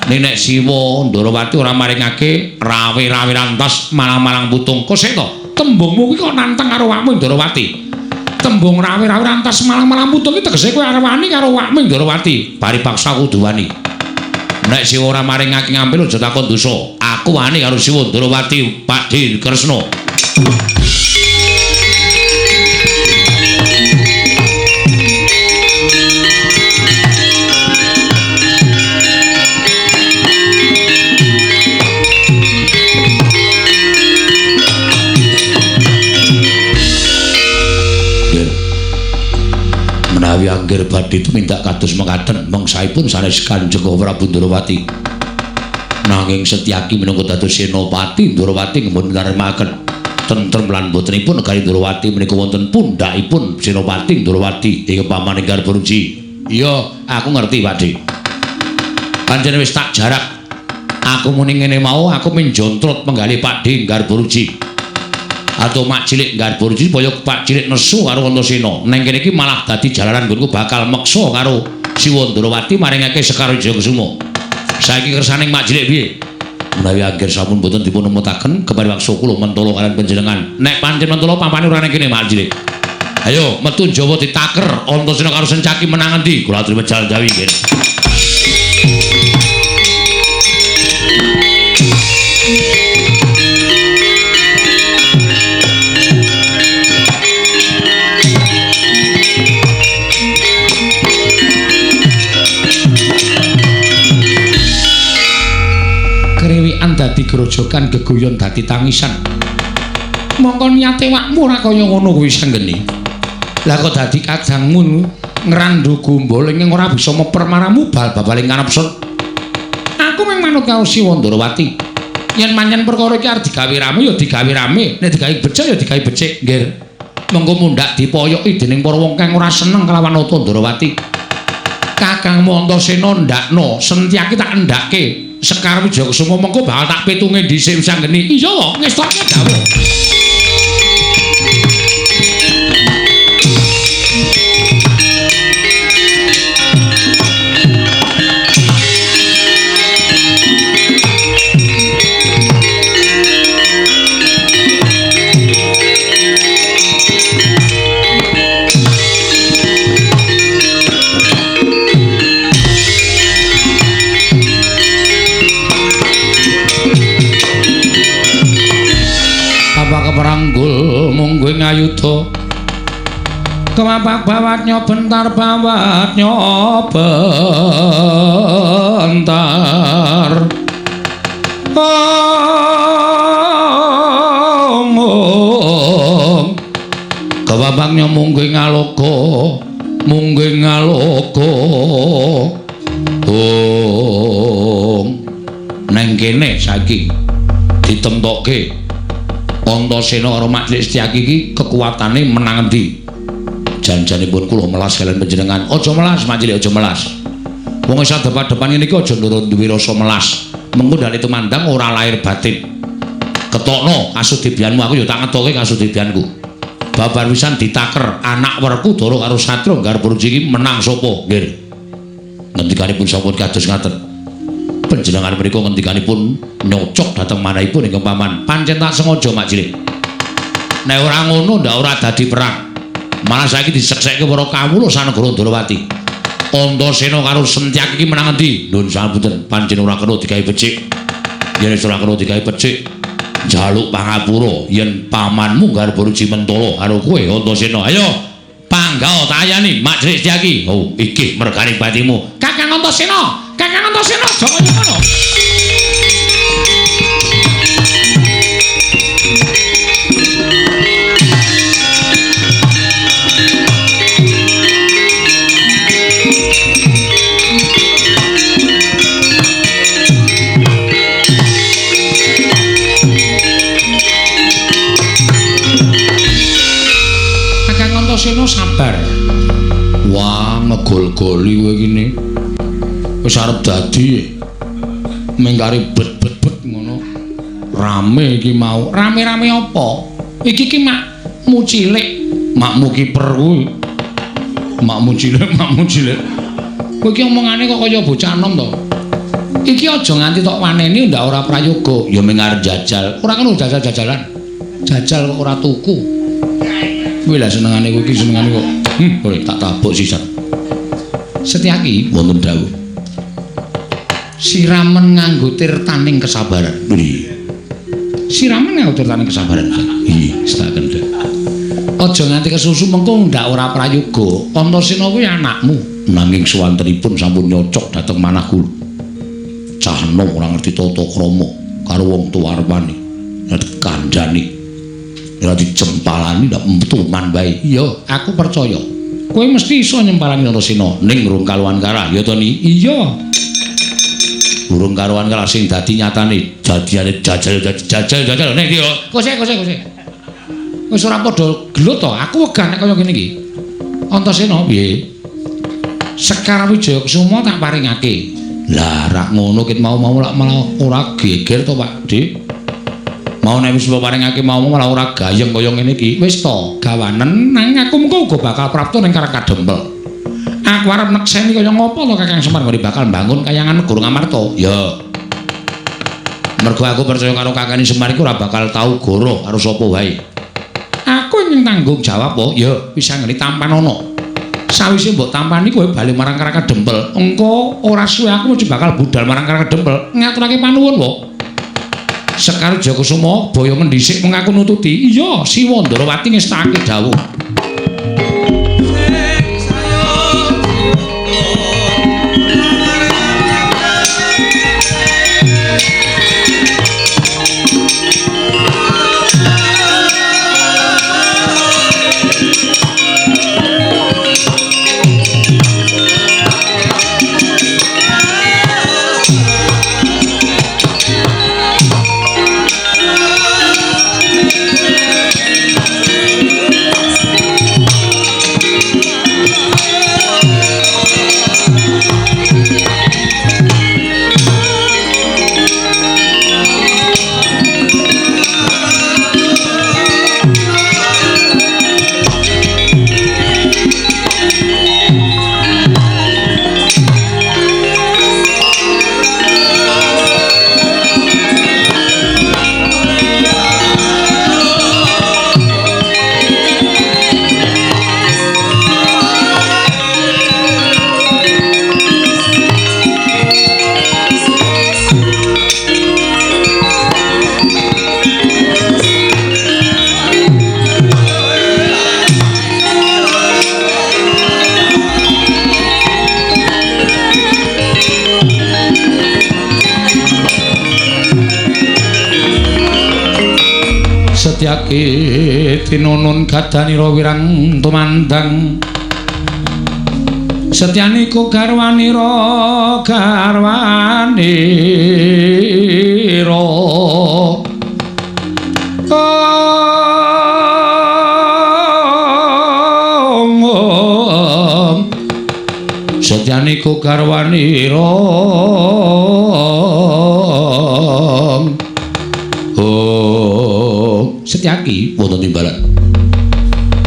[SPEAKER 1] Nek Siwa Ndarawati ora maringake rawe-rawe rantas malang-malang putung. Kose to? Tembungmu kuwi kok nantang karo awakmu Ndarawati. Tembung rawe-rawe rantas malang-malang putung iki tegese kowe arep wani karo awakmu Ndarawati. Paripaksa kudu wani. Nek Siwa ora maringake ngampil aja takon dosa. Aku wani karo Siwa Ndarawati, Pakdhe Kresna. Menawi angger badhe tumindak kados mekaten mangsaipun sanes Kanjeng Prabu Ndarawati. Nanging Setyaki minangka dados senopati Ndarawati ngempun ngaremaken tentrem lan botenipun negari Ndarawati menika wonten pundhakipun senopati Ndarawati ing pamaning Garbaruji. Iya, aku ngerti, Pakdhe. Pancen wis tak jarak. Aku muni ngene mau, aku menjontrot penggalih Pakdhe Garbaruji. Atau mak cilik Garbaruji supaya Pak cilik nesu karo Antasena. Neng kene iki malah dadi jalaran nggonku bakal meksa karo Siwa Ndarawati maringake Sekar Wijaya Kesuma. Saiki kersaning mak cilik piye? Menawi angger sampun boten dipun nemutaken kepariwaksa kula mentala kaliyan panjenengan. Nek pancen mentala pampane ora neng kene mak cilik. Ayo metu Jawa ditaker Antasena karo Sencaki menang endi? Kula aturi medal dawi nggih. dadi grojogan geguyon dadi tangisan. Mongko niate wakmu ora kaya ngono kuwi sanggeni. Lah kok dadi kadangmu ngrandu gumbul ing ora bisa meper maramu bal-baling karepsun. Aku mung manut karo Siwa Ndarawati. Yen manyen perkara iki arep digawe rame ya digawe rame, nek digawe becik ya digawe becik, nggih. Mengko mundhak dipoyoki dening para wong kang ora seneng kelawan Nata Ndarawati. Kakang Antasena ndakno, Sentyaki tak endake. Sekar Wijayakusuma mengko bakal tak pitunge dhisik sanggeni. Iya wae, ngestake dawuh. Keperanggul mungguing ayuda kemapak bawatnya bentar bawatnya bentar kemapaknya mungguing aloka neng kene saiki ditemtokke Antasena karo Majelis Setyaki iki kekuatane menang endi? Janjanipun kula melas kalian panjenengan. Aja melas, Majelis, aja melas. Wong isa depan-depan ngene iki aja nurut duwe rasa melas. Mengko dalem tumandang ora lahir batin. Ketokno kasudibianmu aku ya tak ngetoke kasudibianku. Babar wisan ditaker anak werku Dara karo Satya garep iki menang sapa? Nggih. Ngendikanipun sampun kados ngaten. Panjenengan mriku ngendikanipun nyocok dhateng manahipun ingkang paman pancen tak sengaja Majelis. Nek ora ngono ndak ora dadi perang. Malah saiki diseksekke para kawula sanegara Ndarawati. Antasena karo Sentyaki iki menang endi? Nuwun sampun pancen ora kena digawe becik. Yen ora kena digawe becik, njaluk pangapura yen pamanmu garep ruji mentala karo kowe Antasena. Ayo panggah tayani Majelis Setyaki. Oh, iki mergane batimu. Kakang Antasena. Kakang Antasena aja kaya ngono. Kakang Antasena sabar. Wah, ngegol-goli kowe kene. Wis arep dadi mengkari bet-bet ngono. Rame iki mau. Rame-rame apa? Iki makmu cilik, makmu kiper kuwi. Makmu cilik. Kowe iki omongane kok kaya bocah enom to. Iki aja nganti tok waneni ndak ora prayoga. Ya mung arep jajal. Ora kena jajal-jajalan. Jajal kok ora tuku. Kuwi lah senengane kowe iki senengane kok. Boleh tak tabuk sisan. Setyaki wonten dawuh. Siramen nganggo tirtaning kesabaran. Nggih. Siramen nganggo tirtaning kesabaran. Nggih, setaken. Aja nganti kesusu mengko ndak ora prayoga. Antasena kuwi anakmu, nanging suwantenipun sampun nyocok dhateng manah kula. Cah enom ora ngerti tata krama karo wong tuwa arepane. Nek kandhani ora dicempalani ndak metuman bae. Iya, aku percaya. Kowe mesti iso nyempalani Antasena ning rung kaluwan karah, ya to Ni? Iya. Burung karuan kalah sing dadi nyatane jadiane jajal nek iki kose wis ora padha gelut to aku wegah nek kaya ngene iki Antasena piye Sekar Wijayakusuma tak paringake lah rak ngono ket mau lak malah ora geger to Pak Dik mau nek wis paringake mau malah ora gayeng kaya ngene iki wis to gawanen nang aku mengko uga bakal prapta ning Karang Kadempel. Aku arep nekseni kaya ngopo to Kakang Semar kok bakal bangun kayangan Guru Ngamarta. Ya. Mergo aku percaya karo Kakang Semar iku ora bakal tau goroh karo sapa wae. Aku ingin tanggung jawab kok. Ya, bisa ngene tampan ana. Sawise mbok tampani kowe bali marang Karang Kadempel. Engko ora suwe aku mesti bakal budal marang Karang Kadempel. Ngaturake panuwun kok. Sekar Wijayakusuma boyo mendhisik mung aku nututi. Iya, Siwa Ndarawati ngestake dawuh.
[SPEAKER 3] Setyaki tinunun gadanira wirang tumandang Setyanika garwanira Setyanika garwanira Setyaki wonten timbalan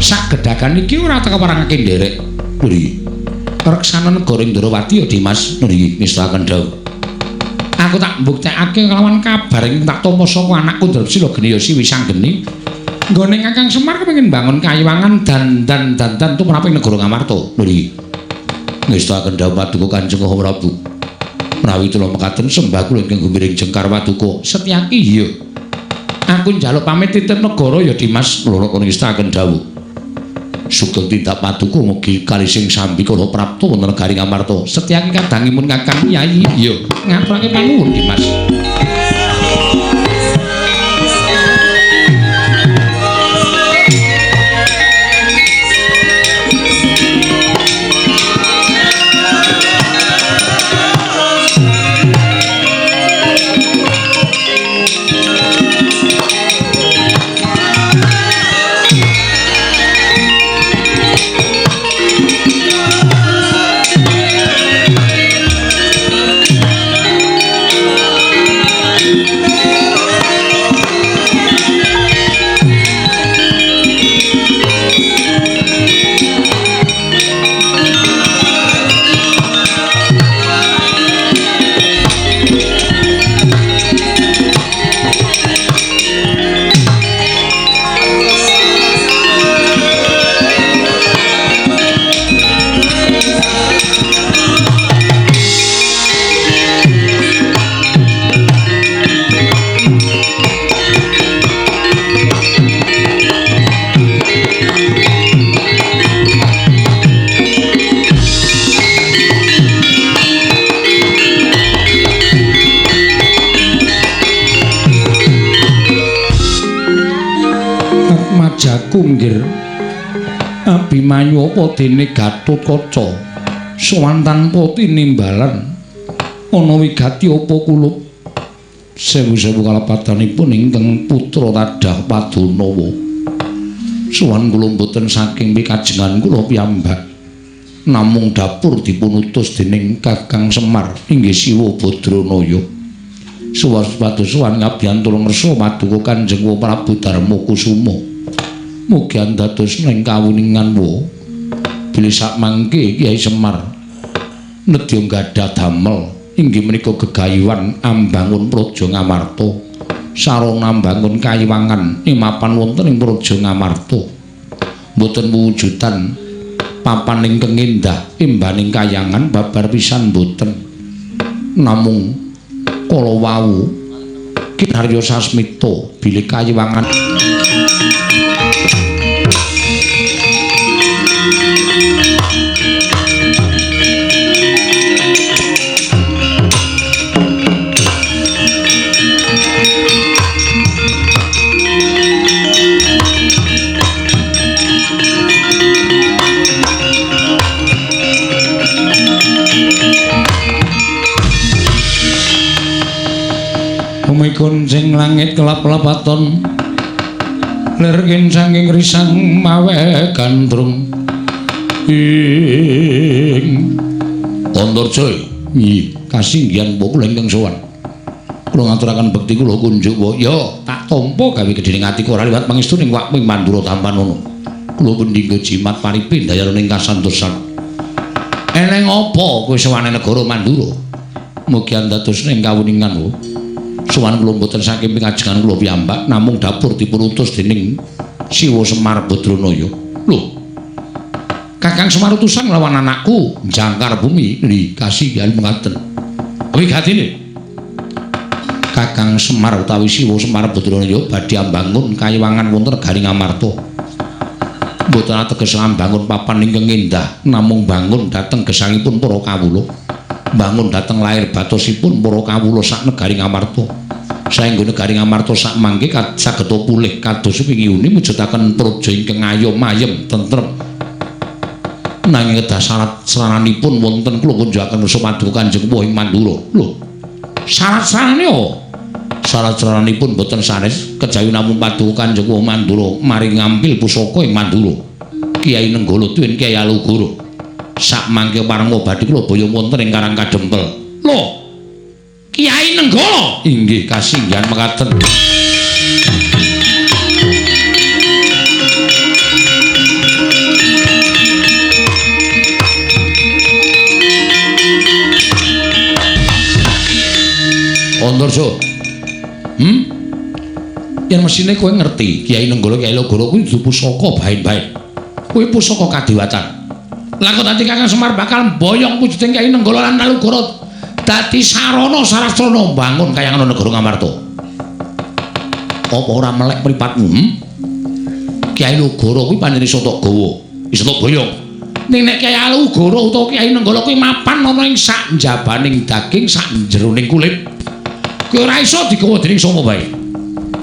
[SPEAKER 3] sagedhakan iki ora teka parangake nderek nggih reksana negara Indrawati ya Dimas nggih ngestaken dawuh aku tak mbuktekake kelawan kabar ing tak tampa saka anakku Ndresila Geni Yasi Wisanggeni nggone Kakang Semar kepengin bangun kayiwangan dan tumraping negara Ngamarta nggih ngestaken dawuh paduka Kanjeng Prabu menawi kula mekaten sembah kula ingkang gumiring Jengkar Paduka Setyaki iya aku njaluk pamit titip negara ya Dimas kula ngestaken dawuh sugeng tindak paduka mugi kalising sambi kala prapta wonten negari Ngamarta Setyaki kadangipun Kakang Yayi iya ngaturake panuwun Dimas Kunggir Abimanyu apa dene Gatotkaca suwantan pati nimbalan ana wigati apa kulup sewu-sewu kalapatanipun ingkang putra tadah Padanawa suwan kula boten saking pikajengan kula piyambak namung dapur dipun utus dening Kakang Semar inggih Siwa Badranaya suwados suwan ngabyantul ngersa paduka Kanjeng Prabu Darma Kusuma mugi dados ning kawuningan wa bilih sak mangke Kyai Semar nedya gadhah damel inggih menika gegayuhan ambangun praja Ngamarta sarana ambangun kayiwangan imapan wonten ing praja Ngamarta boten wujudan papan ingkang endah imbaning kayangan babar pisan boten namung kala wau kinarya sasmita bilih kayiwangan Umikun sing langit kelap-kelapaton lerkin saking risang mawe gandrung ing Andarja nggih kasinggihan kula ingkang sowan kula ngaturaken bekti kula kunjuk wa ya tak tampa gawe gedhening ati ora liwat pangestu ning wakming Mandura tampan ngono kula pendhingga jimat paripin dayaning kasantosan eneng apa kowe sowane negara Mandura mugi dados ning kawuningan wa suwan kula boten saking pikajengan kula piyambak namung dapur dipun utus dening Siwa Semar Badranaya. Lho. Kakang Semar utusan lawan anakku Jangkar Bumi dikasihan mengaten. Wigatine. Kakang Semar utawi Siwa Semar Badranaya badhe ambangun kayiwangan wonten negari Ngamarta. Boten ateges ambangun papan ingkang endah namung bangun dhateng gesangipun para kawula. Bangun dhateng lair batosipun para kawula sak negari Ngamarta
[SPEAKER 1] saengga negari Ngamarta sak mangke saged pulih kados wingi-uni mujudaken praja ingkang ayom ayem tentrem. Nanging kedah syarat-syaranipun wonten kula kunjukaken Paduka Kanjeng Wah ing Mandura. Lho, syarat-syarane apa? Syarat-syaranipun boten sanes kejawi namung Paduka Kanjeng Wah Mandura maring ngampil pusaka ing Mandura. Kiai Nenggala tuwin Kiai Alugara. Sak mangke parenga badhe kula boyong wonten ing Karang Kadempel. Lho, Kiai Nenggala inggih kasinggihan mekaten. Andarsa. Yen mesine kowe ngerti, Kiai Nenggala Kiai Alugara kuwi duwe pusaka bae-bae. Kuwi pusaka kadewatan. Lah kok dadi Kakang Semar bakal boyong wujuding Kiai Nenggala lan Alugara dadi sarana sarasana mbangun kayangan negara Ngamarta. Apa ora melek mripatmu? Kiai Alugara kuwi pancen iso tok gawa, iso tok boyong. Ning nek Kiai Alugara utawa Kiai Nenggala kuwi mapan ana ing sak njabaning daging, sak jeroning kulit. Kuwi ora iso digawa dening sapa wae.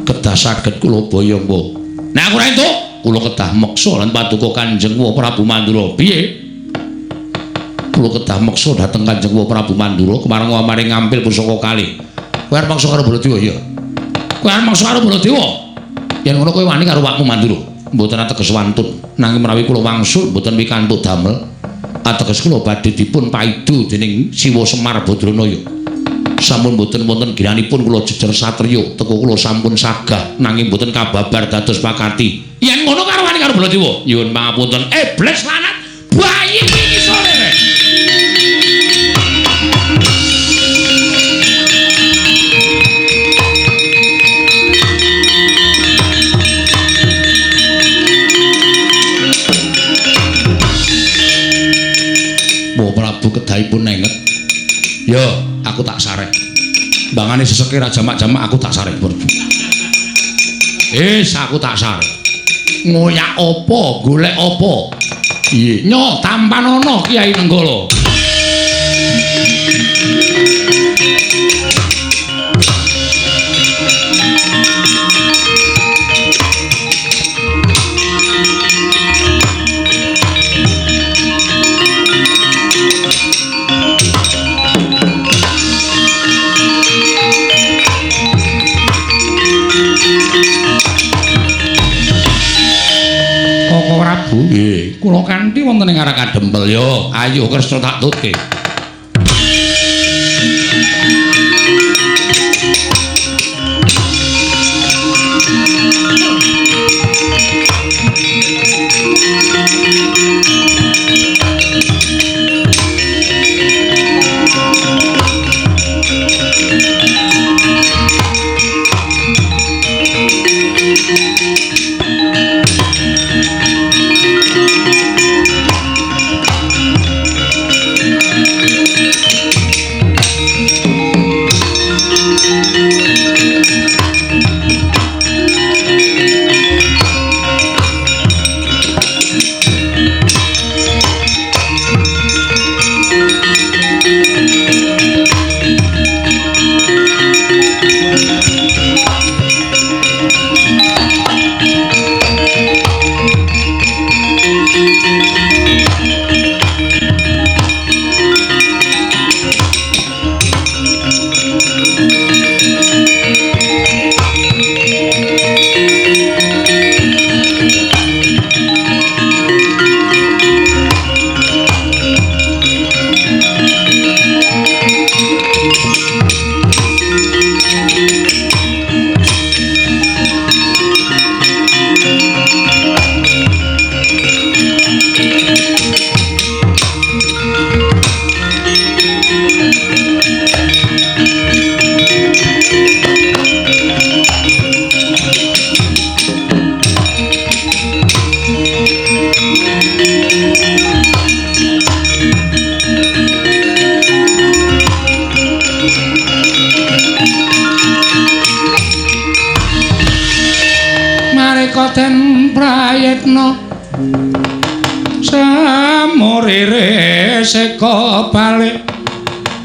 [SPEAKER 1] Kedah saged kula boyong, Po. Nek aku ora entuk, kula kedah meksa lan Paduka Kanjeng Wah Prabu Mandura. Piye? Kula kedah meksa dhateng Kanjeng Wah Prabu Mandura kemareng maring ngampil pusaka kalih. Kowe arep maksa karo Baladewa ya? Kowe arep maksa karo Baladewa? Yen ngono kowe wani karo wakmu Mandura. Mboten ateges wantun, nanging menawi kula wangsul mboten pikantuk damel, ateges kula badhe dipun paidu dening Siwa Semar Badranaya. Sampun mboten wonten giranipun kula jejer satriya, teka kula sampun sagah nanging mboten kababar dados pakati. Yen ngono karo wani karo Baladewa, nyuwun pangapunten. Iblis lanat bayi iki sore. Mbah Prabu kedahipun nenget. Ya, aku tak sarek. Bangane seseke ra jamak-jamak aku tak sarek, Bro. Aku tak sarek. Ngoyak apa, golek apa? Iye, nyo tampan ana Kiai Nenggala. Prabu, nggih, kula kanthi wonten ing Karang Kadempel ya. Ayo Kresna tak tutke.
[SPEAKER 3] Kaden prayitna samurire seka balik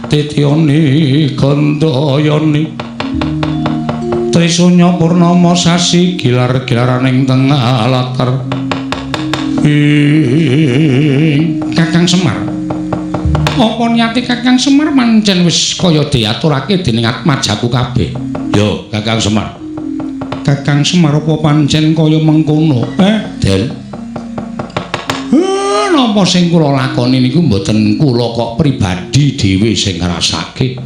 [SPEAKER 3] tityani gandayani Trisunya purnama sasi gilar-gilaraning tengah latar. Kakang Semar. Apa niate Kakang Semar pancen wis kaya diaturake dening atmajaku kabeh. Yo, Kakang Semar. Kakang Semar apa pancen kaya mengkono? Den. Napa sing kula lakoni niku mboten kula kok pribadi dhewe sing ngrasake.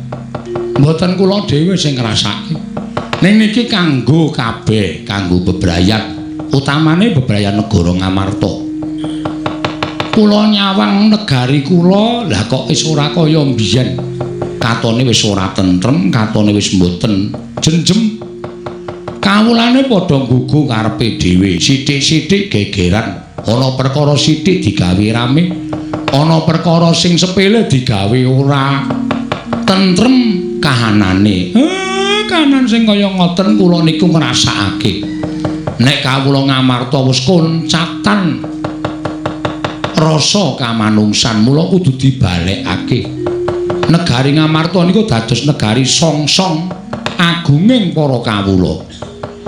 [SPEAKER 3] Mboten kula dhewe sing ngrasake. Ning niki kanggo kabeh, kanggo bebrayat, utamane bebrayat negara Ngamarta. Kula nyawang negari kula, lah kok wis ora kaya mbiyen. Katone wis ora tentrem, katone wis mboten jenjem. Kawulane padha nggugu karepe dhewe, sithik-sithik gegeran. Ana perkara sithik digawe rame, ana perkara sing sepele digawe ora tentrem kahanane. Kahanan sing kaya ngoten kula niku ngrasakake. Nek kawula Ngamarta wis koncatan rasa kamanungsan, mula kudu dibalekake. Negari Ngamarta niku dados negari songsong agunging para kawula.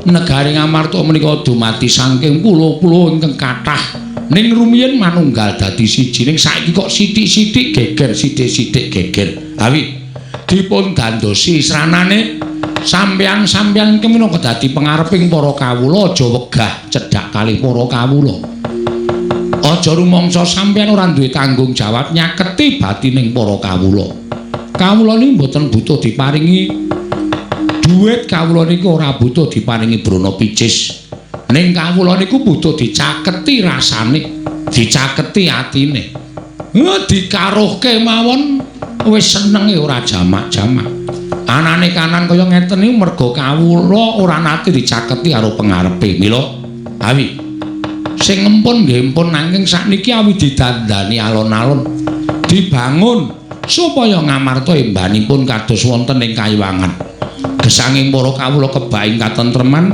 [SPEAKER 3] Negari Ngamarta menika dumati saking pulo-pulo ingkang kathah ning rumiyin manunggal dadi siji ning saiki kok sithik-sithik geger sithik-sithik geger. Awi dipun gandosi sranane sampeyan-sampeyan keminangka dadi pangareping para kawula aja wegah cedhak kalih para kawula. Aja rumangsa sampeyan ora duwe tanggung jawab nyaketi batining para kawula. Kawula niki mboten butuh diparingi duit, kawula niku ora butuh diparingi brana picis. Ning kawula niku butuh dicaketi rasane, dicaketi atine. Dikaruhke mawon wis senenge ora jamak-jamak. Anane kanan kaya ngeten niku merga kawula ora nate dicaketi karo pengarepe. Mila awi sing empun nggih empun nanging sakniki awi didandani alon-alon dibangun supaya Ngamarta embanipun kados wonten ing kayiwangan. Gesanging para kawula kebaing katentreman,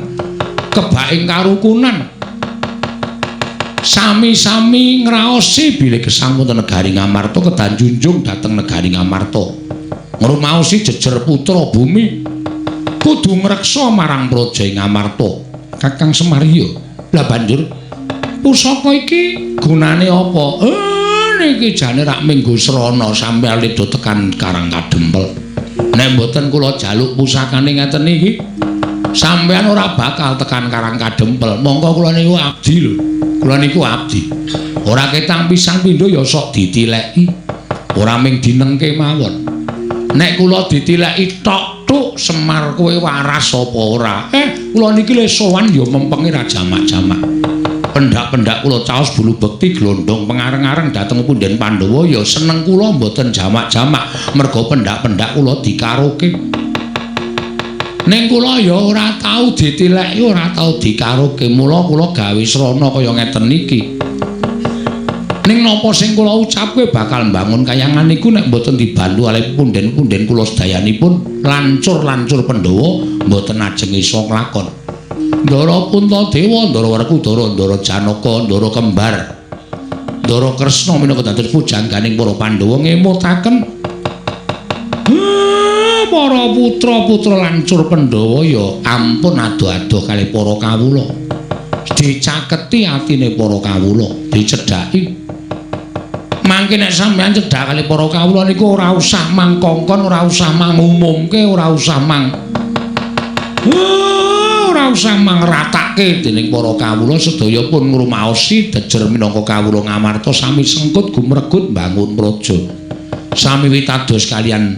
[SPEAKER 3] kebaing karukunan. Sami-sami ngraosi bilih gesang wonten negari Ngamarta kedah junjung dhateng negari Ngamarta. Ngrumaosi jejer putra bumi kudu ngreksa marang praja Ngamarta. Kakang Semar iya. Lah banjur pusaka iki gunane apa? Niki jane rak minggu srana sampeyan lido tekan Karang Kadempel. Nek mboten kula jaluk pusakane ngeten iki, sampeyan ora bakal tekan Karang Kadempel. Monggo kula niku abdi lho. Kula niku abdi. Ora ketang pisan pindho ya sok ditileki. Ora ming dinengke mawon. Nek kula ditileki tok-tok Semar kowe waras apa ora? Kula niki le sowan ya mempenge ra jamak-jamak. Pendak-pendak kula caos bulu bekti glondong pengareng-areng dhateng punden Pandhawa ya seneng kula mboten jamak-jamak merga pendak-pendak kula dikaroke. Ning kula ya ora tau ditileki, ora tau dikaroke, mula kula gawe srana kaya ngeten niki. Ning napa sing kula ucapke bakal mbangun kayangan niku nek mboten dibantu kalih punden-punden kula sedayanipun lancur-lancur Pandhawa mboten ajeng isa nglakon. Ndara Puntadewa, Ndara Werkudara, Ndara Janaka, Ndara Kembar, Ndara Kresna minangka dados pujangganing para Pandhawa ngemutaken para putra-putra lancur Pandhawa ya ampun ado-ado kalih para kawula. Dicaketi atine para kawula, dicedhaki. Mangke nek sampeyan cedhak kalih para kawula niku ora usah mangkongkon, ora usah mangumumke, ora usah ora usah mangratake dening para kawula sedaya pun ngrumaosi dejer minangka kawula Ngamarta sami sengkut gumregut mbangun praja. Sami witados kalian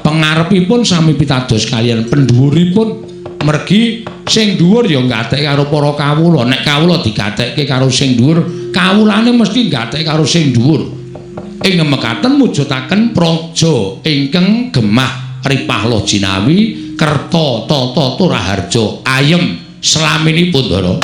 [SPEAKER 3] pangarepipun, sami pitados kalian pendhuwuripun. Mergi sing dhuwur ya nggatek karo para kawula. Nek kawula digatekke karo sing dhuwur, kawulane mesti nggatek karo sing dhuwur. Ing mekaten mujudaken praja ingkang gemah ripah lojinawi kerta tata turaharja ayem slaminipun Ndara.